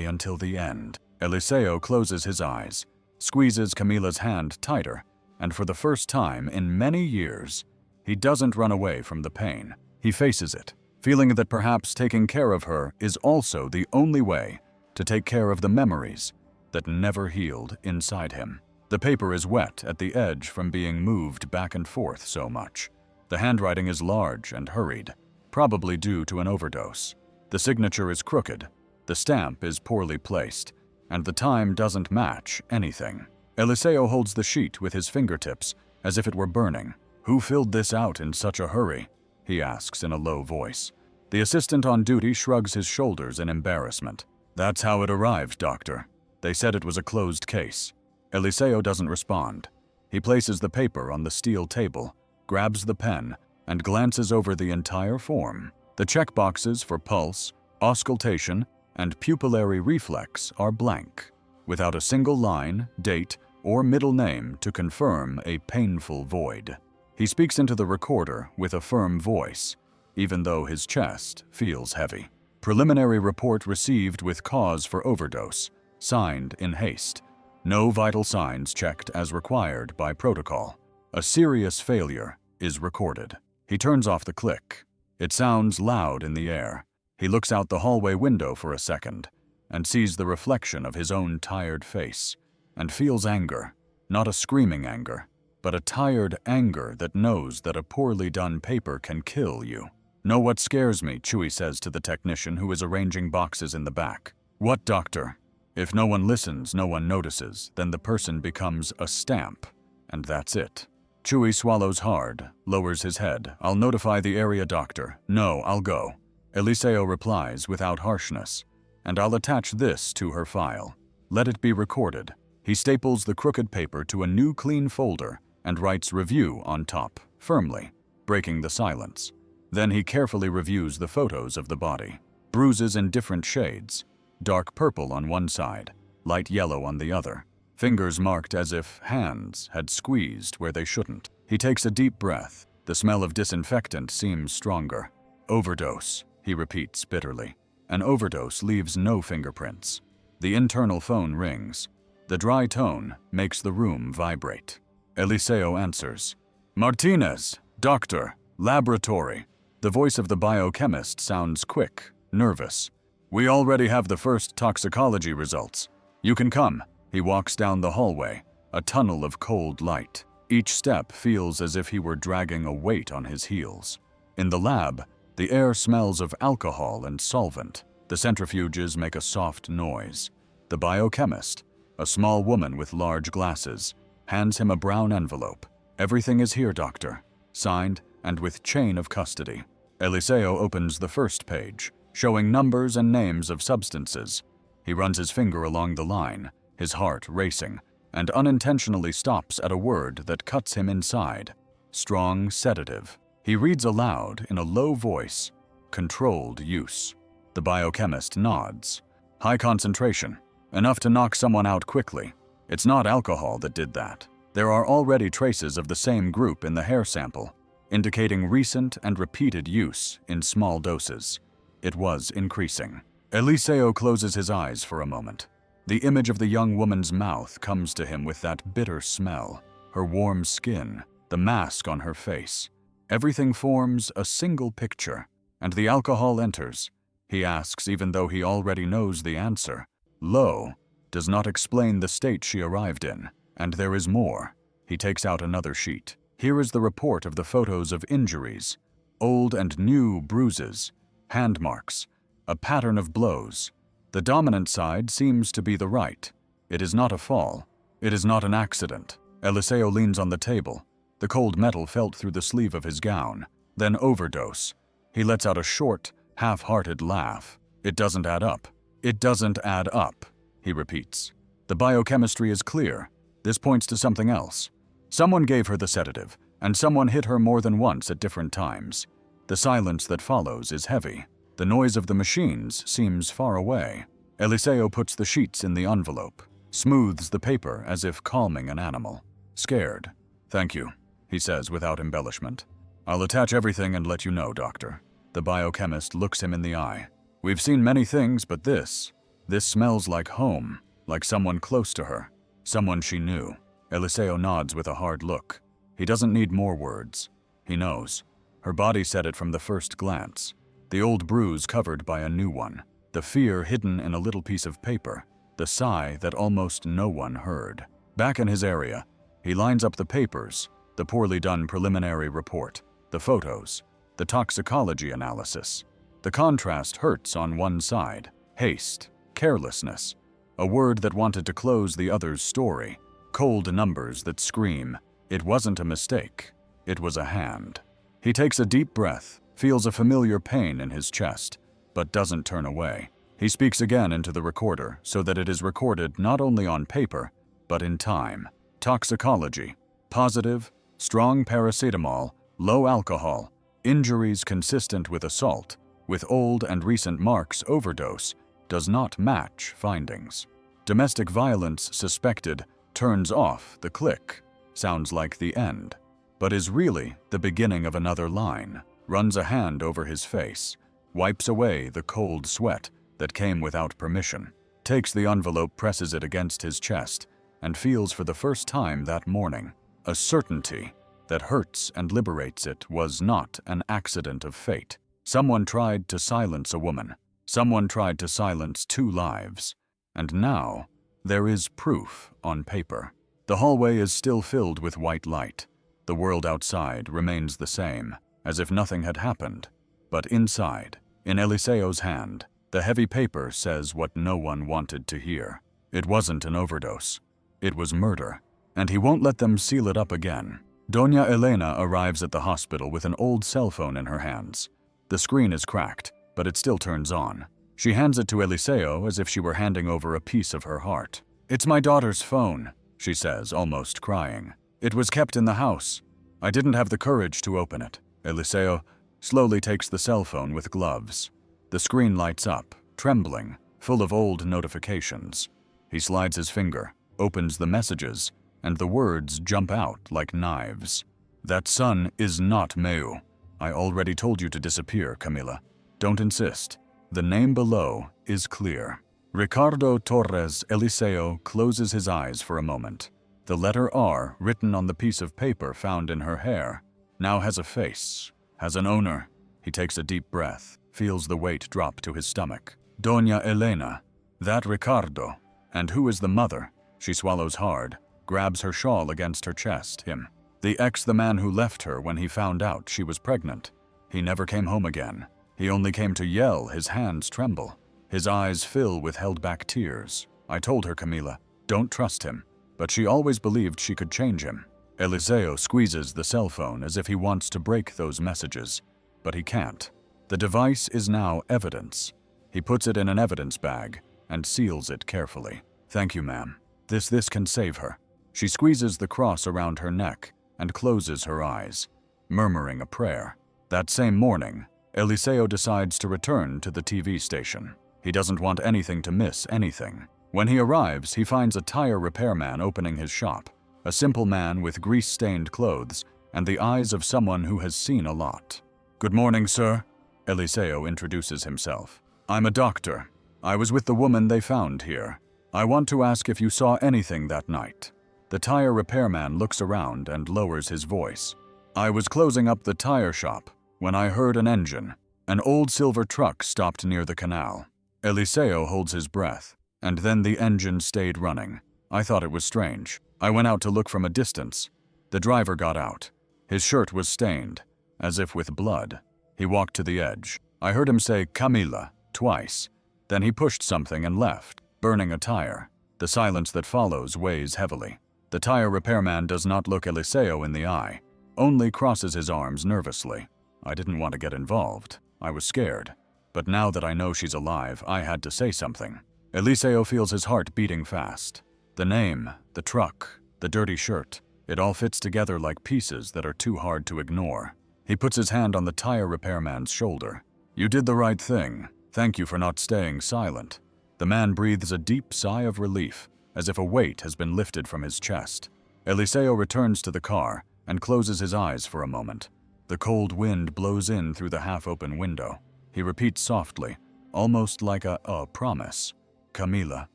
until the end." Eliseo closes his eyes, squeezes Camila's hand tighter, and for the first time in many years, he doesn't run away from the pain. He faces it, feeling that perhaps taking care of her is also the only way to take care of the memories that never healed inside him. The paper is wet at the edge from being moved back and forth so much. The handwriting is large and hurried, probably due to an overdose. The signature is crooked, the stamp is poorly placed, and the time doesn't match anything. Eliseo holds the sheet with his fingertips as if it were burning. "Who filled this out in such a hurry?" he asks in a low voice. The assistant on duty shrugs his shoulders in embarrassment. "That's how it arrived, doctor. They said it was a closed case." Eliseo doesn't respond. He places the paper on the steel table, grabs the pen, and glances over the entire form. The checkboxes for pulse, auscultation, and pupillary reflex are blank, without a single line, date, or middle name to confirm a painful void. He speaks into the recorder with a firm voice, even though his chest feels heavy. "Preliminary report received with cause for overdose, signed in haste. No vital signs checked as required by protocol. A serious failure is recorded." He turns off the click. It sounds loud in the air. He looks out the hallway window for a second and sees the reflection of his own tired face and feels anger, not a screaming anger, but a tired anger that knows that a poorly done paper can kill you. "Know what scares me," Chewie says to the technician who is arranging boxes in the back. "What, doctor?" "If no one listens, no one notices, then the person becomes a stamp, and that's it." Chewie swallows hard, lowers his head. "I'll notify the area doctor." "No, I'll go." Eliseo replies without harshness, "And I'll attach this to her file. Let it be recorded." He staples the crooked paper to a new clean folder and writes "review" on top, firmly, breaking the silence. Then he carefully reviews the photos of the body. Bruises in different shades, dark purple on one side, light yellow on the other. Fingers marked as if hands had squeezed where they shouldn't. He takes a deep breath. The smell of disinfectant seems stronger. "Overdose," he repeats bitterly. An overdose leaves no fingerprints. The internal phone rings. The dry tone makes the room vibrate. Eliseo answers. "Martinez, doctor, laboratory." The voice of the biochemist sounds quick, nervous. "We already have the first toxicology results. You can come." He walks down the hallway, a tunnel of cold light. Each step feels as if he were dragging a weight on his heels. In the lab, the air smells of alcohol and solvent. The centrifuges make a soft noise. The biochemist, a small woman with large glasses, hands him a brown envelope. "Everything is here, doctor." Signed and with chain of custody. Eliseo opens the first page, showing numbers and names of substances. He runs his finger along the line, his heart racing, and unintentionally stops at a word that cuts him inside. Strong sedative. He reads aloud in a low voice, "Controlled use." The biochemist nods. High concentration, enough to knock someone out quickly. It's not alcohol that did that. There are already traces of the same group in the hair sample, indicating recent and repeated use in small doses. It was increasing. Eliseo closes his eyes for a moment. The image of the young woman's mouth comes to him with that bitter smell, her warm skin, the mask on her face. Everything forms a single picture, and the alcohol enters. He asks even though he already knows the answer. Low does not explain the state she arrived in, and there is more. He takes out another sheet. Here is the report of the photos of injuries, old and new bruises, hand marks, a pattern of blows. The dominant side seems to be the right. It is not a fall. It is not an accident. Eliseo leans on the table. The cold metal felt through the sleeve of his gown. Then overdose. He lets out a short, half-hearted laugh. It doesn't add up. It doesn't add up, he repeats. The biochemistry is clear. This points to something else. Someone gave her the sedative, and someone hit her more than once at different times. The silence that follows is heavy. The noise of the machines seems far away. Eliseo puts the sheets in the envelope, smooths the paper as if calming an animal. Scared. "Thank you," he says without embellishment. "I'll attach everything and let you know, doctor." The biochemist looks him in the eye. "We've seen many things, but this smells like home, like someone close to her, someone she knew." Eliseo nods with a hard look. He doesn't need more words. He knows. Her body said it from the first glance. The old bruise covered by a new one, the fear hidden in a little piece of paper, the sigh that almost no one heard. Back in his area, he lines up the papers, the poorly done preliminary report, the photos, the toxicology analysis. The contrast hurts on one side. Haste, carelessness, a word that wanted to close the other's story, cold numbers that scream, it wasn't a mistake, it was a hand. He takes a deep breath, feels a familiar pain in his chest, but doesn't turn away. He speaks again into the recorder so that it is recorded not only on paper, but in time. Toxicology, positive, strong paracetamol, low alcohol, injuries consistent with assault, with old and recent marks overdose, does not match findings. Domestic violence suspected turns off the click, sounds like the end, but is really the beginning of another line. Runs a hand over his face, wipes away the cold sweat that came without permission, takes the envelope, presses it against his chest, and feels for the first time that morning a certainty that hurts and liberates it was not an accident of fate. Someone tried to silence a woman. Someone tried to silence 2 lives. And now, there is proof on paper. The hallway is still filled with white light. The world outside remains the same, as if nothing had happened. But inside, in Eliseo's hand, the heavy paper says what no one wanted to hear. It wasn't an overdose. It was murder. And he won't let them seal it up again. Doña Elena arrives at the hospital with an old cell phone in her hands. The screen is cracked, but it still turns on. She hands it to Eliseo as if she were handing over a piece of her heart. "It's my daughter's phone," she says, almost crying. "It was kept in the house. I didn't have the courage to open it." Eliseo slowly takes the cell phone with gloves. The screen lights up, trembling, full of old notifications. He slides his finger, opens the messages, and the words jump out like knives. "That son is not Meu. I already told you to disappear, Camila. Don't insist. The name below is clear." Ricardo Torres Eliseo closes his eyes for a moment. The letter R, written on the piece of paper found in her hair, now has a face, has an owner. He takes a deep breath, feels the weight drop to his stomach. Doña Elena, that Ricardo. And who is the mother? She swallows hard, grabs her shawl against her chest. Him. The man who left her when he found out she was pregnant. He never came home again. He only came to yell, his hands tremble. His eyes fill with held-back tears. I told her, Camila, don't trust him. But she always believed she could change him. Eliseo squeezes the cell phone as if he wants to break those messages, but he can't. The device is now evidence. He puts it in an evidence bag and seals it carefully. "Thank you, ma'am." This can save her. She squeezes the cross around her neck and closes her eyes, murmuring a prayer. That same morning, Eliseo decides to return to the TV station. He doesn't want anything to miss anything. When he arrives, he finds a tire repairman opening his shop, a simple man with grease-stained clothes and the eyes of someone who has seen a lot. "Good morning, sir." Eliseo introduces himself. "I'm a doctor. I was with the woman they found here. I want to ask if you saw anything that night." The tire repairman looks around and lowers his voice. "I was closing up the tire shop when I heard an engine. An old silver truck stopped near the canal." Eliseo holds his breath, and then the engine stayed running. "I thought it was strange. I went out to look from a distance. The driver got out. His shirt was stained, as if with blood. He walked to the edge. I heard him say, 'Camila,' twice. Then he pushed something and left, burning a tire. The silence that follows weighs heavily. The tire repairman does not look Eliseo in the eye, only crosses his arms nervously. I didn't want to get involved. I was scared. But now that I know she's alive, I had to say something." Eliseo feels his heart beating fast. The name, the truck, the dirty shirt, it all fits together like pieces that are too hard to ignore. He puts his hand on the tire repairman's shoulder. "You did the right thing. Thank you for not staying silent." The man breathes a deep sigh of relief, as if a weight has been lifted from his chest. Eliseo returns to the car and closes his eyes for a moment. The cold wind blows in through the half-open window. He repeats softly, almost like a promise. "Camila,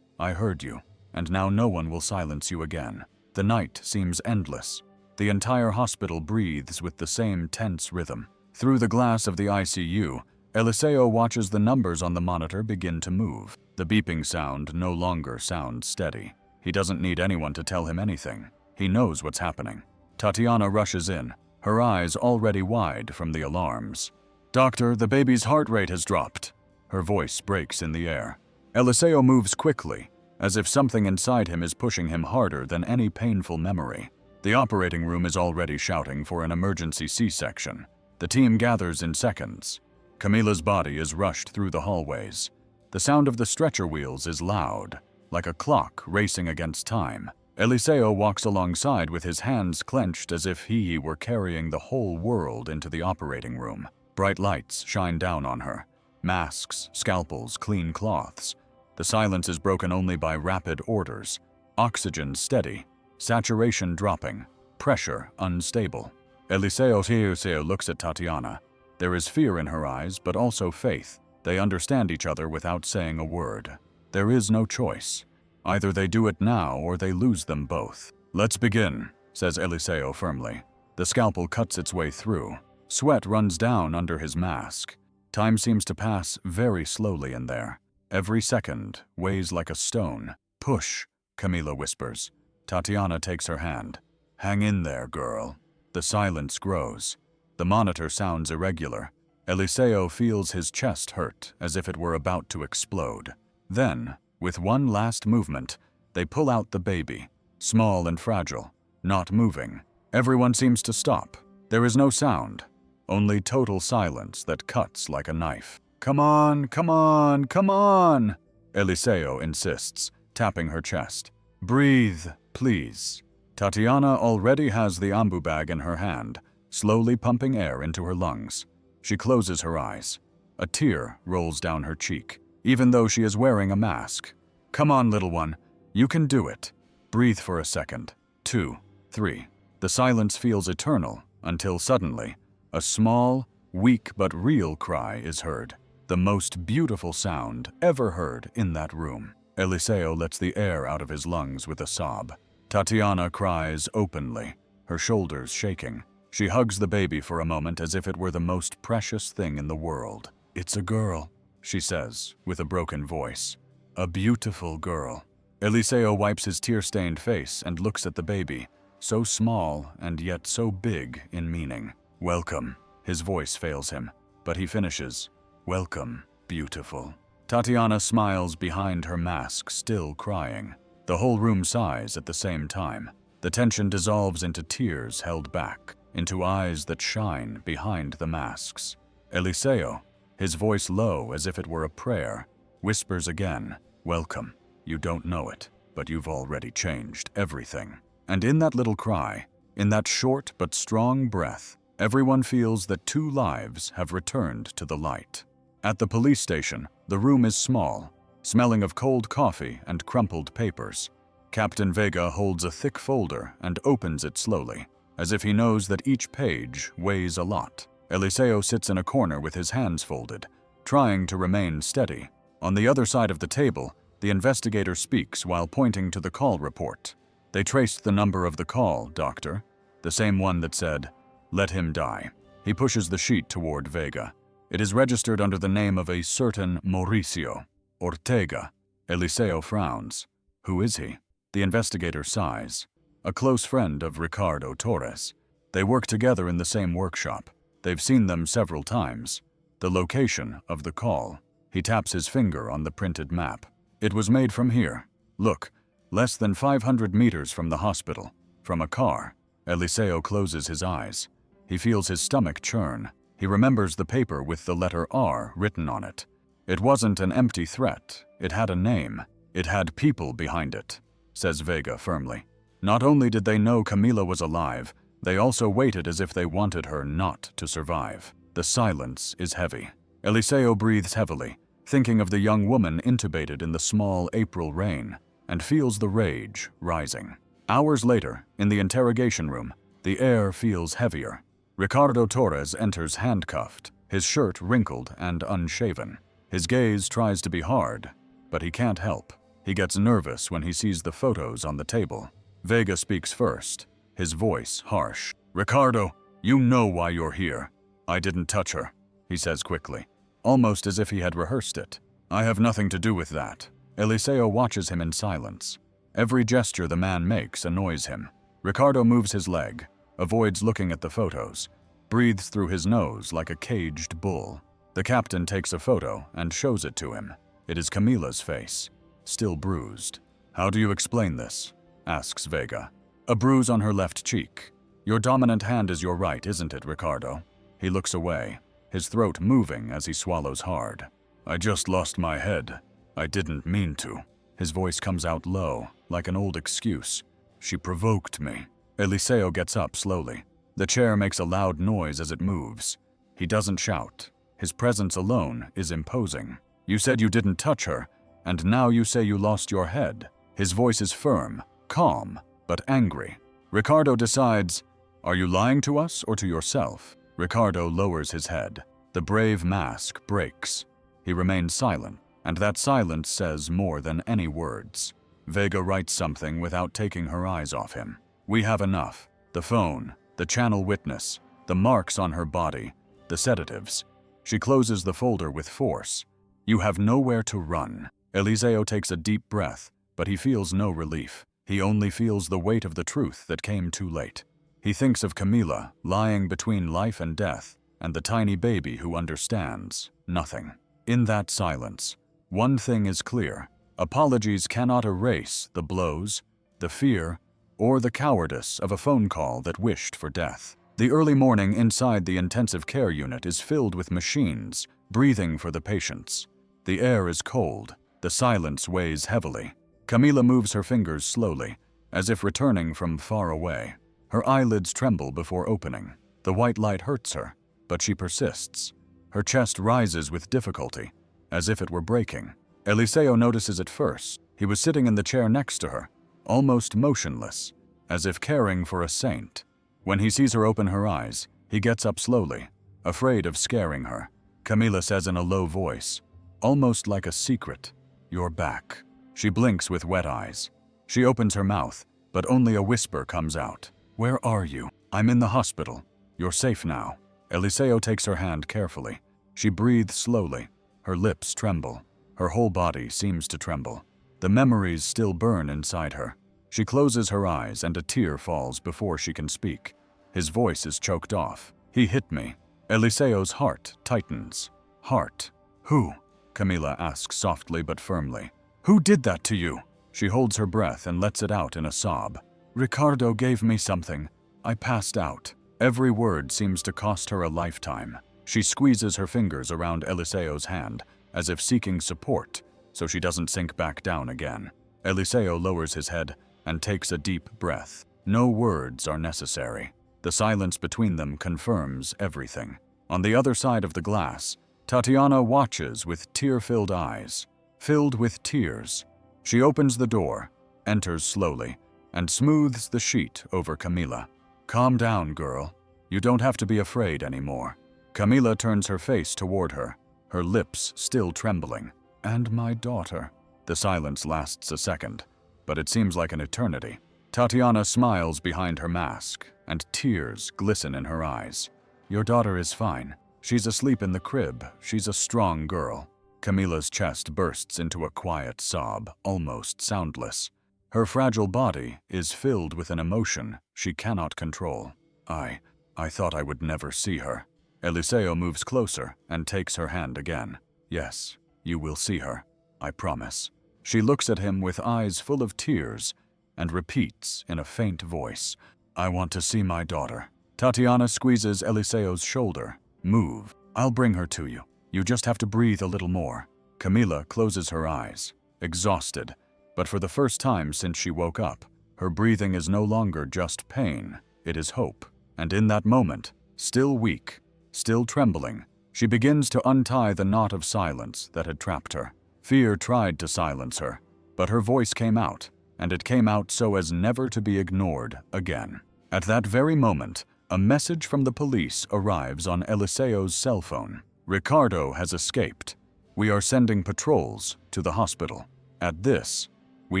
I heard you, and now no one will silence you again." The night seems endless. The entire hospital breathes with the same tense rhythm. Through the glass of the ICU, Eliseo watches the numbers on the monitor begin to move. The beeping sound no longer sounds steady. He doesn't need anyone to tell him anything. He knows what's happening. Tatiana rushes in, her eyes already wide from the alarms. "Doctor, the baby's heart rate has dropped." Her voice breaks in the air. Eliseo moves quickly, as if something inside him is pushing him harder than any painful memory. The operating room is already shouting for an emergency C-section. The team gathers in seconds. Camila's body is rushed through the hallways. The sound of the stretcher wheels is loud, like a clock racing against time. Eliseo walks alongside with his hands clenched as if he were carrying the whole world into the operating room. Bright lights shine down on her. Masks, scalpels, clean cloths. The silence is broken only by rapid orders. Oxygen steady, saturation dropping, pressure unstable. Eliseo looks at Tatiana. There is fear in her eyes, but also faith. They understand each other without saying a word. There is no choice. Either they do it now or they lose them both. "Let's begin," says Eliseo firmly. The scalpel cuts its way through. Sweat runs down under his mask. Time seems to pass very slowly in there. Every second weighs like a stone. "Push," Camila whispers. Tatiana takes her hand. "Hang in there, girl." The silence grows. The monitor sounds irregular. Eliseo feels his chest hurt, as if it were about to explode. Then, with one last movement, they pull out the baby, small and fragile, not moving. Everyone seems to stop. There is no sound, only total silence that cuts like a knife. "Come on, come on, come on," Eliseo insists, tapping her chest. "Breathe, please." Tatiana already has the ambu bag in her hand, slowly pumping air into her lungs. She closes her eyes. A tear rolls down her cheek, even though she is wearing a mask. "Come on, little one. You can do it. Breathe for a second. 2, 3. The silence feels eternal until suddenly, a small, weak but real cry is heard. The most beautiful sound ever heard in that room. Eliseo lets the air out of his lungs with a sob. Tatiana cries openly, her shoulders shaking. She hugs the baby for a moment as if it were the most precious thing in the world. "It's a girl," she says, with a broken voice. "A beautiful girl." Eliseo wipes his tear-stained face and looks at the baby, so small and yet so big in meaning. "Welcome." His voice fails him, but he finishes, "Welcome, beautiful." Tatiana smiles behind her mask, still crying. The whole room sighs at the same time. The tension dissolves into tears held back, into eyes that shine behind the masks. Eliseo, his voice low as if it were a prayer, whispers again, "Welcome. You don't know it, but you've already changed everything." And in that little cry, in that short but strong breath, everyone feels that 2 lives have returned to the light. At the police station, the room is small, smelling of cold coffee and crumpled papers. Captain Vega holds a thick folder and opens it slowly, as if he knows that each page weighs a lot. Eliseo sits in a corner with his hands folded, trying to remain steady. On the other side of the table, the investigator speaks while pointing to the call report. "They traced the number of the call, Doctor. The same one that said, 'Let him die.'" He pushes the sheet toward Vega. "It is registered under the name of a certain Mauricio Ortega." Eliseo frowns. "Who is he?" The investigator sighs. "A close friend of Ricardo Torres. They work together in the same workshop. They've seen them several times. The location of the call." He taps his finger on the printed map. "It was made from here. Look, less than 500 meters from the hospital, from a car." Eliseo closes his eyes. He feels his stomach churn. He remembers the paper with the letter R written on it. It wasn't an empty threat. It had a name. It had people behind it, says Vega firmly. Not only did they know Camila was alive, they also waited as if they wanted her not to survive. The silence is heavy. Eliseo breathes heavily, thinking of the young woman intubated in the small April rain, and feels the rage rising. Hours later, in the interrogation room, the air feels heavier. Ricardo Torres enters handcuffed, his shirt wrinkled and unshaven. His gaze tries to be hard, but he can't help. He gets nervous when he sees the photos on the table. Vega speaks first, his voice harsh. "Ricardo, you know why you're here. I didn't touch her," he says quickly, almost as if he had rehearsed it. "I have nothing to do with that." Eliseo watches him in silence. Every gesture the man makes annoys him. Ricardo moves his leg, avoids looking at the photos, breathes through his nose like a caged bull. The captain takes a photo and shows it to him. It is Camila's face, still bruised. "How do you explain this?" asks Vega. "A bruise on her left cheek. Your dominant hand is your right, isn't it, Ricardo?" He looks away, his throat moving as he swallows hard. "I just lost my head. I didn't mean to." His voice comes out low, like an old excuse. "She provoked me." Eliseo gets up slowly. The chair makes a loud noise as it moves. He doesn't shout. His presence alone is imposing. "You said you didn't touch her, and now you say you lost your head." His voice is firm, calm, but angry. Ricardo decides, "Are you lying to us or to yourself?" Ricardo lowers his head. The brave mask breaks. He remains silent, and that silence says more than any words. Vega writes something without taking her eyes off him. "We have enough. The phone, the channel witness, the marks on her body, the sedatives." She closes the folder with force. "You have nowhere to run." Eliseo takes a deep breath, but he feels no relief. He only feels the weight of the truth that came too late. He thinks of Camila, lying between life and death, and the tiny baby who understands nothing. In that silence, one thing is clear. Apologies cannot erase the blows, the fear, or the cowardice of a phone call that wished for death. The early morning inside the intensive care unit is filled with machines, breathing for the patients. The air is cold. The silence weighs heavily. Camila moves her fingers slowly, as if returning from far away. Her eyelids tremble before opening. The white light hurts her, but she persists. Her chest rises with difficulty, as if it were breaking. Eliseo notices it first. He was sitting in the chair next to her, almost motionless, as if caring for a saint. When he sees her open her eyes, he gets up slowly, afraid of scaring her. Camila says in a low voice, almost like a secret, "You're back." She blinks with wet eyes. She opens her mouth, but only a whisper comes out. "Where are you?" "I'm in the hospital. You're safe now." Eliseo takes her hand carefully. She breathes slowly. Her lips tremble. Her whole body seems to tremble. The memories still burn inside her. She closes her eyes and a tear falls before she can speak. His voice is choked off. "He hit me." Eliseo's heart tightens. "Heart? Who?" Camila asks softly but firmly. "Who did that to you?" She holds her breath and lets it out in a sob. "Ricardo gave me something. I passed out." Every word seems to cost her a lifetime. She squeezes her fingers around Eliseo's hand, as if seeking support, so she doesn't sink back down again. Eliseo lowers his head and takes a deep breath. No words are necessary. The silence between them confirms everything. On the other side of the glass, Tatiana watches with tear-filled eyes. Filled with tears, she opens the door, enters slowly, and smooths the sheet over Camila. "Calm down, girl. You don't have to be afraid anymore." Camila turns her face toward her, her lips still trembling. "And my daughter." The silence lasts a second, but it seems like an eternity. Tatiana smiles behind her mask, and tears glisten in her eyes. "Your daughter is fine. She's asleep in the crib. She's a strong girl." Camila's chest bursts into a quiet sob, almost soundless. Her fragile body is filled with an emotion she cannot control. I thought I would never see her." Eliseo moves closer and takes her hand again. "Yes, you will see her. I promise." She looks at him with eyes full of tears and repeats in a faint voice, "I want to see my daughter." Tatiana squeezes Eliseo's shoulder. "Move. I'll bring her to you. You just have to breathe a little more." Camila closes her eyes, exhausted, but for the first time since she woke up, her breathing is no longer just pain, it is hope. And in that moment, still weak, still trembling, she begins to untie the knot of silence that had trapped her. Fear tried to silence her, but her voice came out, and it came out so as never to be ignored again. At that very moment, a message from the police arrives on Eliseo's cell phone. "Ricardo has escaped. We are sending patrols to the hospital." At this, we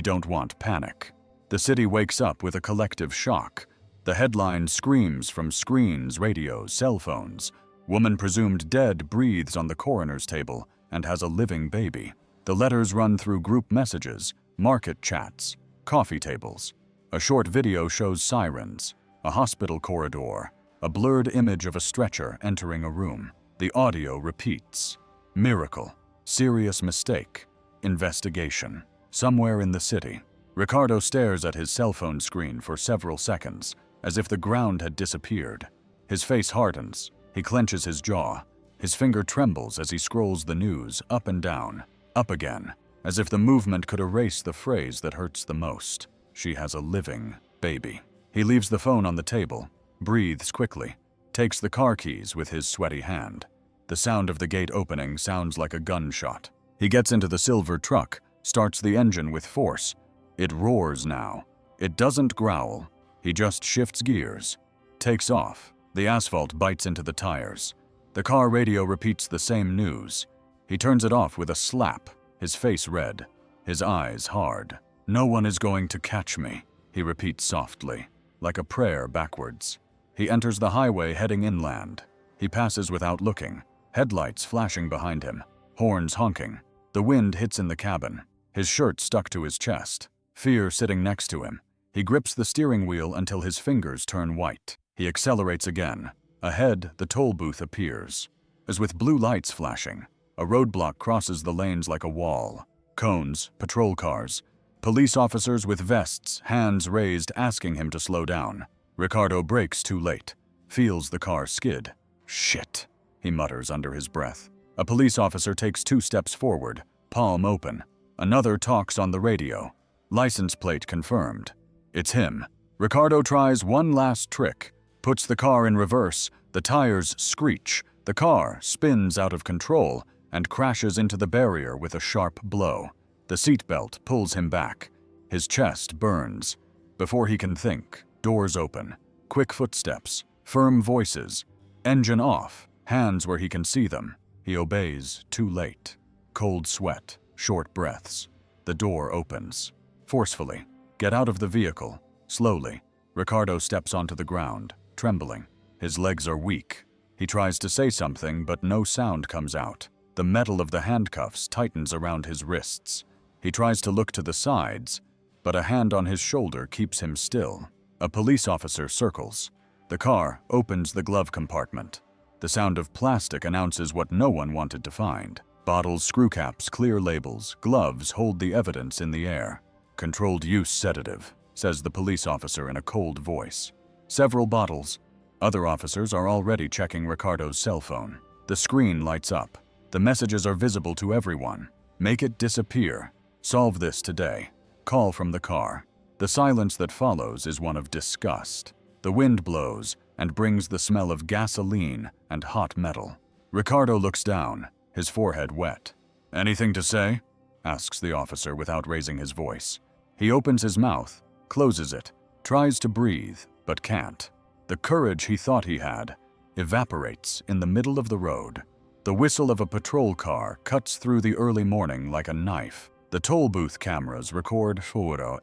don't want panic. The city wakes up with a collective shock. The headline screams from screens, radios, cell phones. "Woman presumed dead breathes on the coroner's table and has a living baby." The letters run through group messages, market chats, coffee tables. A short video shows sirens, a hospital corridor, a blurred image of a stretcher entering a room. The audio repeats. "Miracle. Serious mistake. Investigation." Somewhere in the city, Ricardo stares at his cell phone screen for several seconds, as if the ground had disappeared. His face hardens. He clenches his jaw. His finger trembles as he scrolls the news up and down, up again, as if the movement could erase the phrase that hurts the most. "She has a living baby." He leaves the phone on the table, breathes quickly, takes the car keys with his sweaty hand. The sound of the gate opening sounds like a gunshot. He gets into the silver truck, starts the engine with force. It roars now. It doesn't growl. He just shifts gears, takes off. The asphalt bites into the tires. The car radio repeats the same news. He turns it off with a slap, his face red, his eyes hard. "No one is going to catch me," he repeats softly, like a prayer backwards. He enters the highway heading inland. He passes without looking, headlights flashing behind him, horns honking. The wind hits in the cabin, his shirt stuck to his chest, fear sitting next to him. He grips the steering wheel until his fingers turn white. He accelerates again. Ahead, the toll booth appears. As with blue lights flashing, a roadblock crosses the lanes like a wall. Cones, patrol cars, police officers with vests, hands raised, asking him to slow down. Ricardo brakes too late, feels the car skid. "Shit," he mutters under his breath. A police officer takes 2 steps forward, palm open. Another talks on the radio. License plate confirmed. It's him. Ricardo tries one last trick, puts the car in reverse. The tires screech. The car spins out of control and crashes into the barrier with a sharp blow. The seatbelt pulls him back. His chest burns. Before he can think, doors open. Quick footsteps, firm voices. Engine off, hands where he can see them. He obeys too late. Cold sweat, short breaths. The door opens. Forcefully, get out of the vehicle. Slowly, Ricardo steps onto the ground, trembling. His legs are weak. He tries to say something, but no sound comes out. The metal of the handcuffs tightens around his wrists. He tries to look to the sides, but a hand on his shoulder keeps him still. A police officer circles. The car opens the glove compartment. The sound of plastic announces what no one wanted to find. Bottles, screw caps, clear labels, gloves hold the evidence in the air. "Controlled use sedative," says the police officer in a cold voice. Several bottles. Other officers are already checking Ricardo's cell phone. The screen lights up. The messages are visible to everyone. "Make it disappear. Solve this today." Call from the car. The silence that follows is one of disgust. The wind blows and brings the smell of gasoline and hot metal. Ricardo looks down, his forehead wet. "Anything to say?" asks the officer without raising his voice. He opens his mouth, closes it, tries to breathe, but can't. The courage he thought he had evaporates in the middle of the road. The whistle of a patrol car cuts through the early morning like a knife. The toll booth cameras record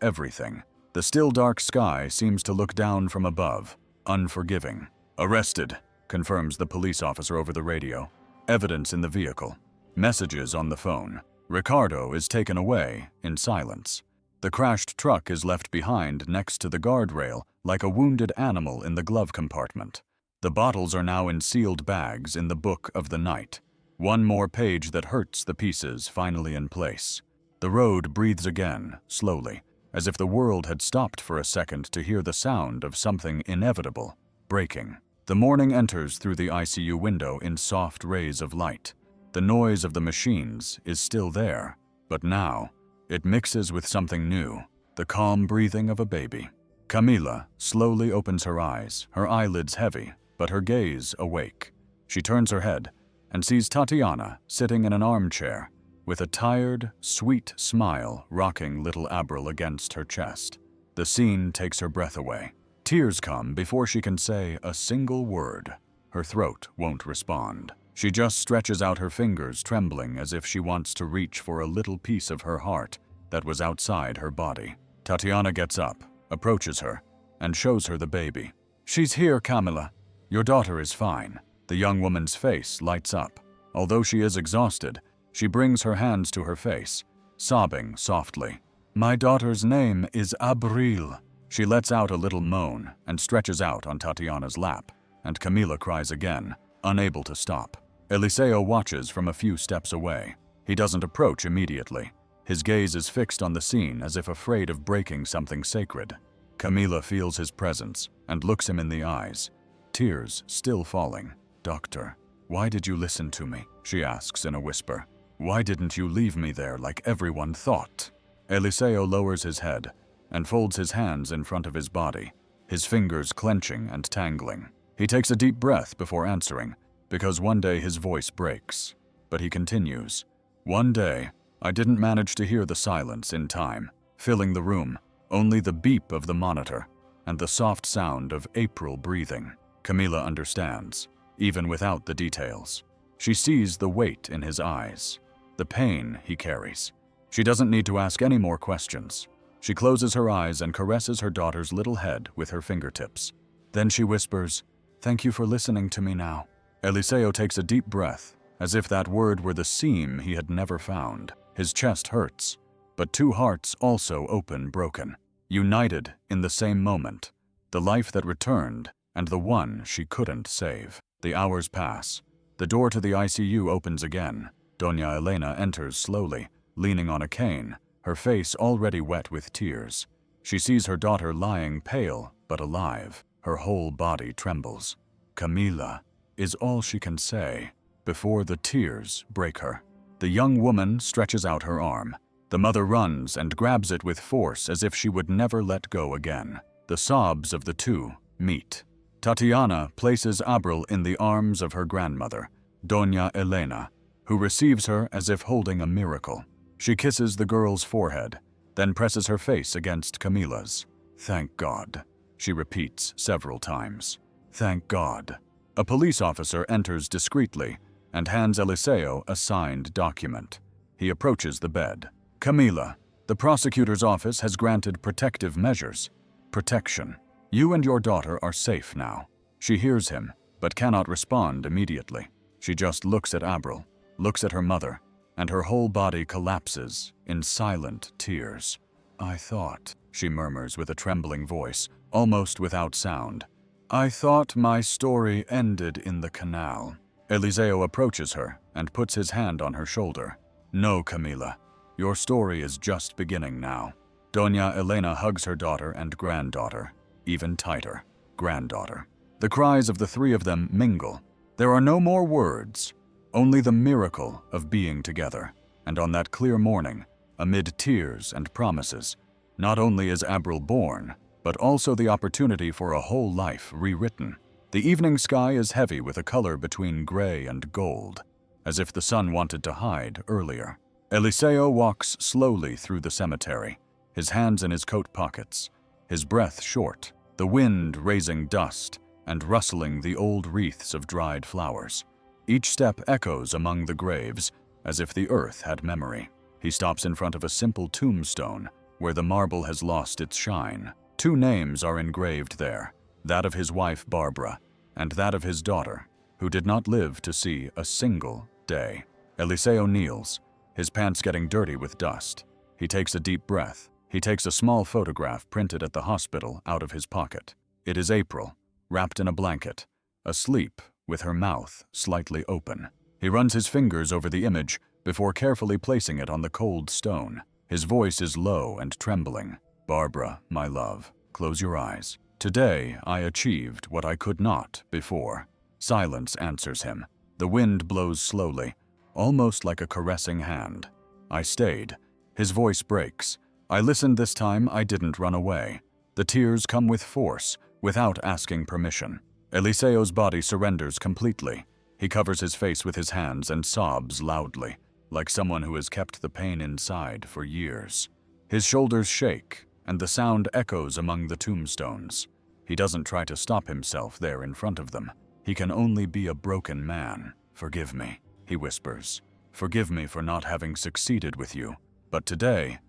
everything. The still dark sky seems to look down from above, unforgiving. "Arrested," confirms the police officer over the radio. Evidence in the vehicle. Messages on the phone. Ricardo is taken away in silence. The crashed truck is left behind next to the guardrail like a wounded animal in the glove compartment. The bottles are now in sealed bags in the book of the night. One more page that hurts the pieces finally in place. The road breathes again, slowly, as if the world had stopped for a second to hear the sound of something inevitable, breaking. The morning enters through the ICU window in soft rays of light. The noise of the machines is still there, but now it mixes with something new, the calm breathing of a baby. Camila slowly opens her eyes, her eyelids heavy, but her gaze awake. She turns her head and sees Tatiana sitting in an armchair, with a tired, sweet smile rocking little Abril against her chest. The scene takes her breath away. Tears come before she can say a single word. Her throat won't respond. She just stretches out her fingers, trembling as if she wants to reach for a little piece of her heart that was outside her body. Tatiana gets up, approaches her, and shows her the baby. "She's here, Camila. Your daughter is fine." The young woman's face lights up. Although she is exhausted, she brings her hands to her face, sobbing softly. "My daughter's name is Abril." She lets out a little moan and stretches out on Tatiana's lap, and Camila cries again, unable to stop. Eliseo watches from a few steps away. He doesn't approach immediately. His gaze is fixed on the scene as if afraid of breaking something sacred. Camila feels his presence and looks him in the eyes, tears still falling. "Doctor, why did you listen to me?" she asks in a whisper. "Why didn't you leave me there like everyone thought?" Eliseo lowers his head and folds his hands in front of his body, his fingers clenching and tangling. He takes a deep breath before answering, because one day his voice breaks. But he continues, "One day, I didn't manage to hear the silence in time, filling the room, only the beep of the monitor and the soft sound of April breathing." Camila understands, even without the details. She sees the weight in his eyes, the pain he carries. She doesn't need to ask any more questions. She closes her eyes and caresses her daughter's little head with her fingertips. Then she whispers, "Thank you for listening to me now." Eliseo takes a deep breath, as if that word were the seam he had never found. His chest hurts, but two hearts also open broken, united in the same moment, the life that returned and the one she couldn't save. The hours pass. The door to the ICU opens again. Doña Elena enters slowly, leaning on a cane, her face already wet with tears. She sees her daughter lying pale but alive. Her whole body trembles. "Camila," is all she can say before the tears break her. The young woman stretches out her arm. The mother runs and grabs it with force as if she would never let go again. The sobs of the two meet. Tatiana places Abril in the arms of her grandmother, Doña Elena, who receives her as if holding a miracle. She kisses the girl's forehead, then presses her face against Camila's. "Thank God," she repeats several times. "Thank God." A police officer enters discreetly and hands Eliseo a signed document. He approaches the bed. "Camila, the prosecutor's office has granted protective measures. Protection. You and your daughter are safe now." She hears him, but cannot respond immediately. She just looks at Abril, looks at her mother, and her whole body collapses in silent tears. "I thought," she murmurs with a trembling voice, almost without sound, "I thought my story ended in the canal." Eliseo approaches her and puts his hand on her shoulder. "No, Camila, your story is just beginning now." Doña Elena hugs her daughter and granddaughter, even tighter, granddaughter. The cries of the three of them mingle. There are no more words, only the miracle of being together. And on that clear morning, amid tears and promises, Not only is Abril born, but also the opportunity for a whole life rewritten. The evening sky is heavy with a color between gray and gold, as if the sun wanted to hide earlier. Eliseo walks slowly through the cemetery, his hands in his coat pockets, his breath short, the wind raising dust and rustling the old wreaths of dried flowers. Each step echoes among the graves as if the earth had memory. He stops in front of a simple tombstone where the marble has lost its shine. 2 names are engraved there, that of his wife Barbara and that of his daughter, who did not live to see a single day. Eliseo kneels, his pants getting dirty with dust. He takes a deep breath. He takes a small photograph printed at the hospital out of his pocket. It is April, wrapped in a blanket, asleep with her mouth slightly open. He runs his fingers over the image before carefully placing it on the cold stone. His voice is low and trembling. "Barbara, my love, close your eyes. Today I achieved what I could not before." Silence answers him. The wind blows slowly, almost like a caressing hand. "I stayed." His voice breaks. "I listened this time. I didn't run away." The tears come with force, without asking permission. Eliseo's body surrenders completely. He covers his face with his hands and sobs loudly, like someone who has kept the pain inside for years. His shoulders shake, and the sound echoes among the tombstones. He doesn't try to stop himself there in front of them. He can only be a broken man. "Forgive me," he whispers. "Forgive me for not having succeeded with you. But today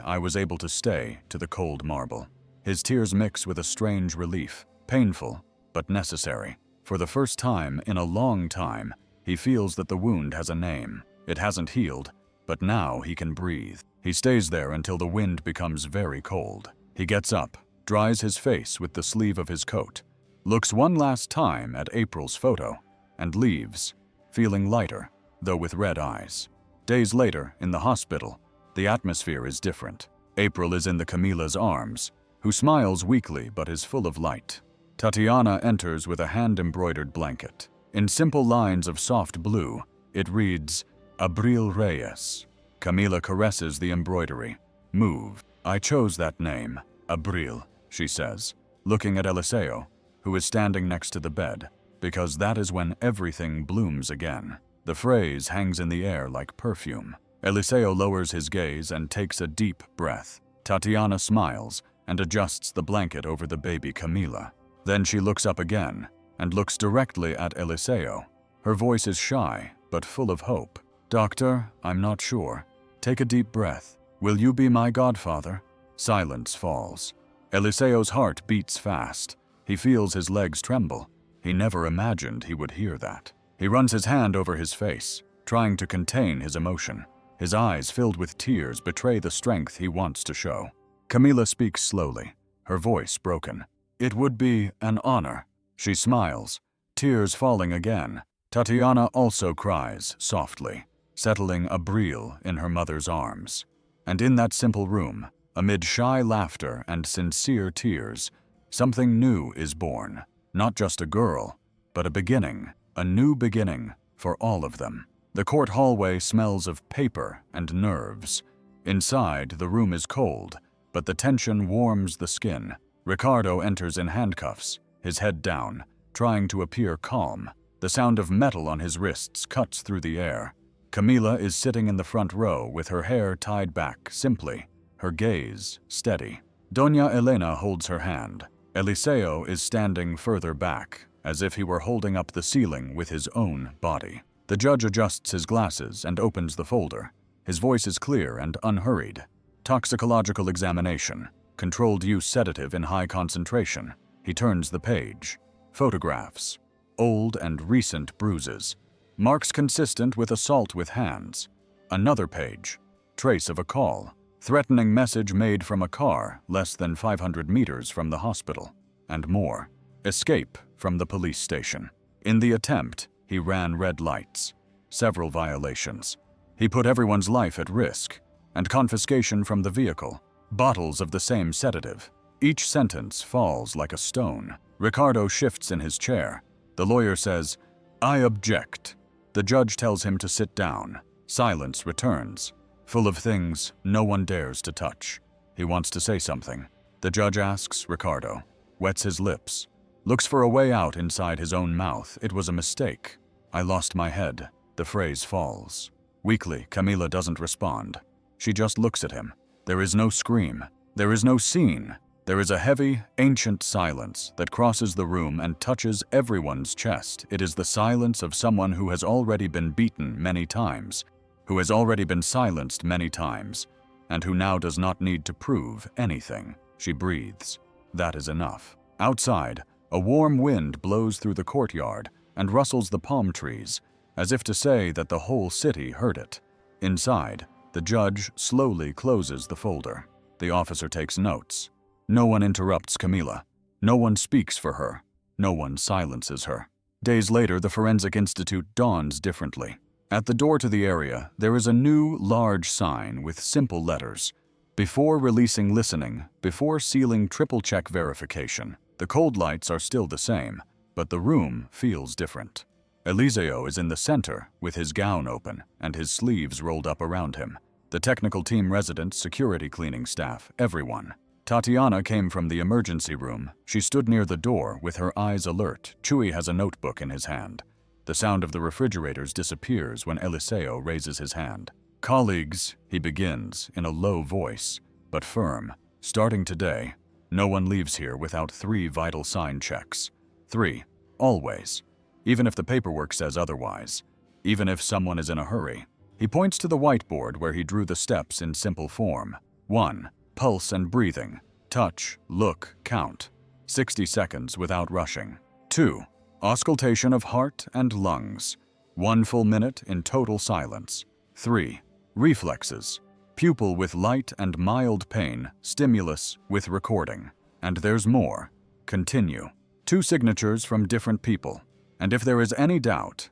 I was able to stay to the cold marble." His tears mix with a strange relief, painful, but necessary. For the first time in a long time, he feels that the wound has a name. It hasn't healed, but now he can breathe. He stays there until the wind becomes very cold. He gets up, dries his face with the sleeve of his coat, looks one last time at April's photo, and leaves, feeling lighter, though with red eyes. Days later, in the hospital, the atmosphere is different. April is in the Camila's arms, who smiles weakly but is full of light. Tatiana enters with a hand-embroidered blanket. In simple lines of soft blue, it reads, "Abril Reyes." Camila caresses the embroidery. "Move." "I chose that name, Abril," she says, looking at Eliseo, who is standing next to the bed, "because that is when everything blooms again." The phrase hangs in the air like perfume. Eliseo lowers his gaze and takes a deep breath. Tatiana smiles and adjusts the blanket over the baby Camila. Then she looks up again and looks directly at Eliseo. Her voice is shy, but full of hope. "Doctor, I'm not sure. Take a deep breath. Will you be my godfather?" Silence falls. Eliseo's heart beats fast. He feels his legs tremble. He never imagined he would hear that. He runs his hand over his face, trying to contain his emotion. His eyes, filled with tears, betray the strength he wants to show. Camila speaks slowly, her voice broken. "It would be an honor." She smiles, tears falling again. Tatiana also cries softly, settling Abril in her mother's arms. And in that simple room, amid shy laughter and sincere tears, something new is born. Not just a girl, but a beginning, a new beginning for all of them. The court hallway smells of paper and nerves. Inside, the room is cold, but the tension warms the skin. Ricardo enters in handcuffs, his head down, trying to appear calm. The sound of metal on his wrists cuts through the air. Camila is sitting in the front row with her hair tied back simply, her gaze steady. Doña Elena holds her hand. Eliseo is standing further back, as if he were holding up the ceiling with his own body. The judge adjusts his glasses and opens the folder. His voice is clear and unhurried. Toxicological examination. Controlled use sedative in high concentration. He turns the page. Photographs. Old and recent bruises. Marks consistent with assault with hands. Another page. Trace of a call. Threatening message made from a car less than 500 meters from the hospital. And more. Escape from the police station. In the attempt, he ran red lights. Several violations. He put everyone's life at risk. And confiscation from the vehicle. Bottles of the same sedative. Each sentence falls like a stone. Ricardo shifts in his chair. The lawyer says, "I object." The judge tells him to sit down. Silence returns, full of things no one dares to touch. He wants to say something. The judge asks Ricardo, wets his lips, looks for a way out inside his own mouth. It was a mistake. I lost my head. The phrase falls. Weakly, Camila doesn't respond. She just looks at him. There is no scream. There is no scene. There is a heavy, ancient silence that crosses the room and touches everyone's chest. It is the silence of someone who has already been beaten many times, who has already been silenced many times, and who now does not need to prove anything. She breathes. That is enough. Outside, a warm wind blows through the courtyard and rustles the palm trees, as if to say that the whole city heard it. Inside, the judge slowly closes the folder. The officer takes notes. No one interrupts Camila. No one speaks for her. No one silences her. Days later, the Forensic Institute dawns differently. At the door to the area, there is a new, large sign with simple letters. Before releasing listening, before sealing triple-check verification. The cold lights are still the same, but the room feels different. Eliseo is in the center, with his gown open and his sleeves rolled up around him. The technical team residents, security cleaning staff, everyone. Tatiana came from the emergency room. She stood near the door with her eyes alert. Chuy has a notebook in his hand. The sound of the refrigerators disappears when Eliseo raises his hand. Colleagues, he begins in a low voice, but firm. Starting today, no one leaves here without 3 vital sign checks. 3, always. Even if the paperwork says otherwise. Even if someone is in a hurry. He points to the whiteboard where he drew the steps in simple form. 1. Pulse and breathing. Touch, look, count. 60 seconds without rushing. 2. Auscultation of heart and lungs. 1 full minute in total silence. 3. Reflexes. Pupil with light and mild pain, stimulus with recording. And there's more. Continue. 2 signatures from different people. And if there is any doubt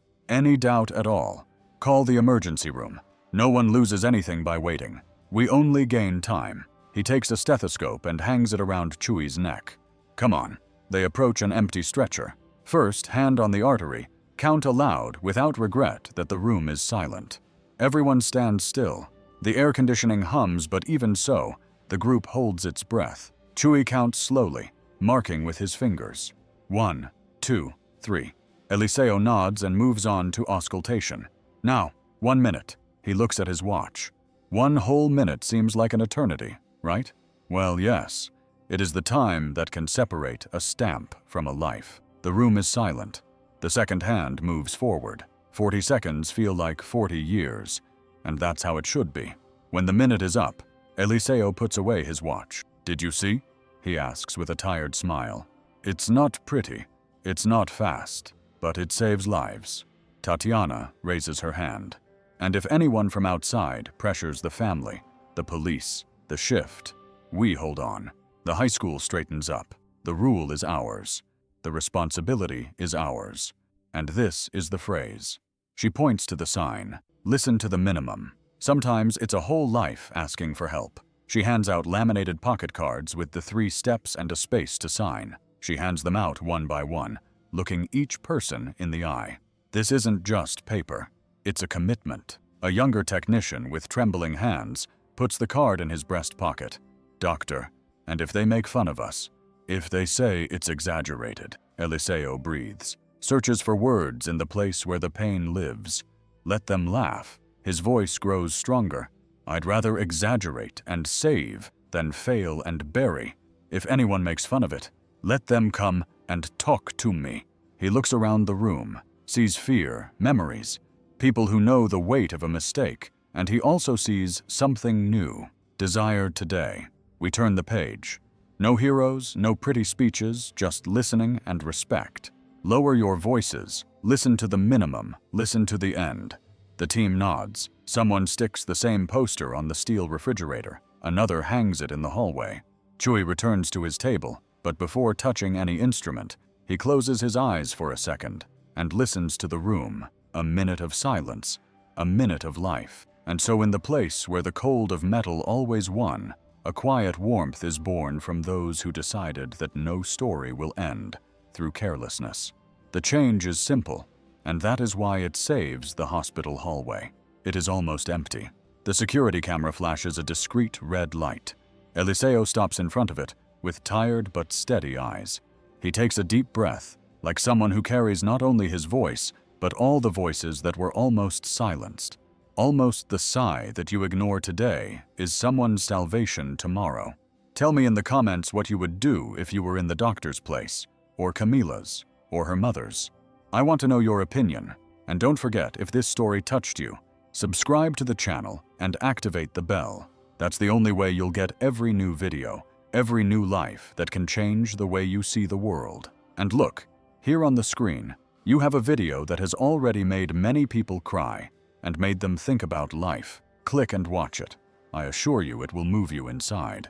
at all, call the emergency room. No one loses anything by waiting. We only gain time. He takes a stethoscope and hangs it around Chuy's neck. Come on. They approach an empty stretcher. First, hand on the artery, count aloud without regret that the room is silent. Everyone stands still. The air conditioning hums, but even so, the group holds its breath. Chuy counts slowly, marking with his fingers. 1, 2, 3. Eliseo nods and moves on to auscultation. Now, 1 minute. He looks at his watch. 1 whole minute seems like an eternity, right? Well, yes. It is the time that can separate a stamp from a life. The room is silent. The second hand moves forward. 40 seconds feel like 40 years. And that's how it should be. When the minute is up, Eliseo puts away his watch. Did you see? He asks with a tired smile. It's not pretty. It's not fast. But it saves lives. Tatiana raises her hand. And if anyone from outside pressures the family, the police, the shift, we hold on. The high school straightens up. The rule is ours. The responsibility is ours. And this is the phrase. She points to the sign. Listen to the minimum. Sometimes it's a whole life asking for help. She hands out laminated pocket cards with the 3 steps and a space to sign. She hands them out one by one, looking each person in the eye. This isn't just paper. It's a commitment. A younger technician with trembling hands puts the card in his breast pocket. Doctor, and if they make fun of us, if they say it's exaggerated, Eliseo breathes, searches for words in the place where the pain lives. Let them laugh. His voice grows stronger. I'd rather exaggerate and save than fail and bury. If anyone makes fun of it, let them come and talk to me. He looks around the room, sees fear, memories, people who know the weight of a mistake, and he also sees something new, desired today. We turn the page. No heroes, no pretty speeches, just listening and respect. Lower your voices. Listen to the minimum. Listen to the end. The team nods. Someone sticks the same poster on the steel refrigerator. Another hangs it in the hallway. Chuy returns to his table, but before touching any instrument, he closes his eyes for a second and listens to the room. A minute of silence. A minute of life. And so in the place where the cold of metal always won, a quiet warmth is born from those who decided that no story will end through carelessness. The change is simple, and that is why it saves the hospital hallway. It is almost empty. The security camera flashes a discreet red light. Eliseo stops in front of it, with tired but steady eyes. He takes a deep breath, like someone who carries not only his voice, but all the voices that were almost silenced. Almost the sigh that you ignore today is someone's salvation tomorrow. Tell me in the comments what you would do if you were in the doctor's place, or Camila's, or her mother's. I want to know your opinion, and don't forget, if this story touched you, subscribe to the channel and activate the bell. That's the only way you'll get every new video, every new life that can change the way you see the world. And look, here on the screen, you have a video that has already made many people cry and made them think about life. Click and watch it. I assure you it will move you inside.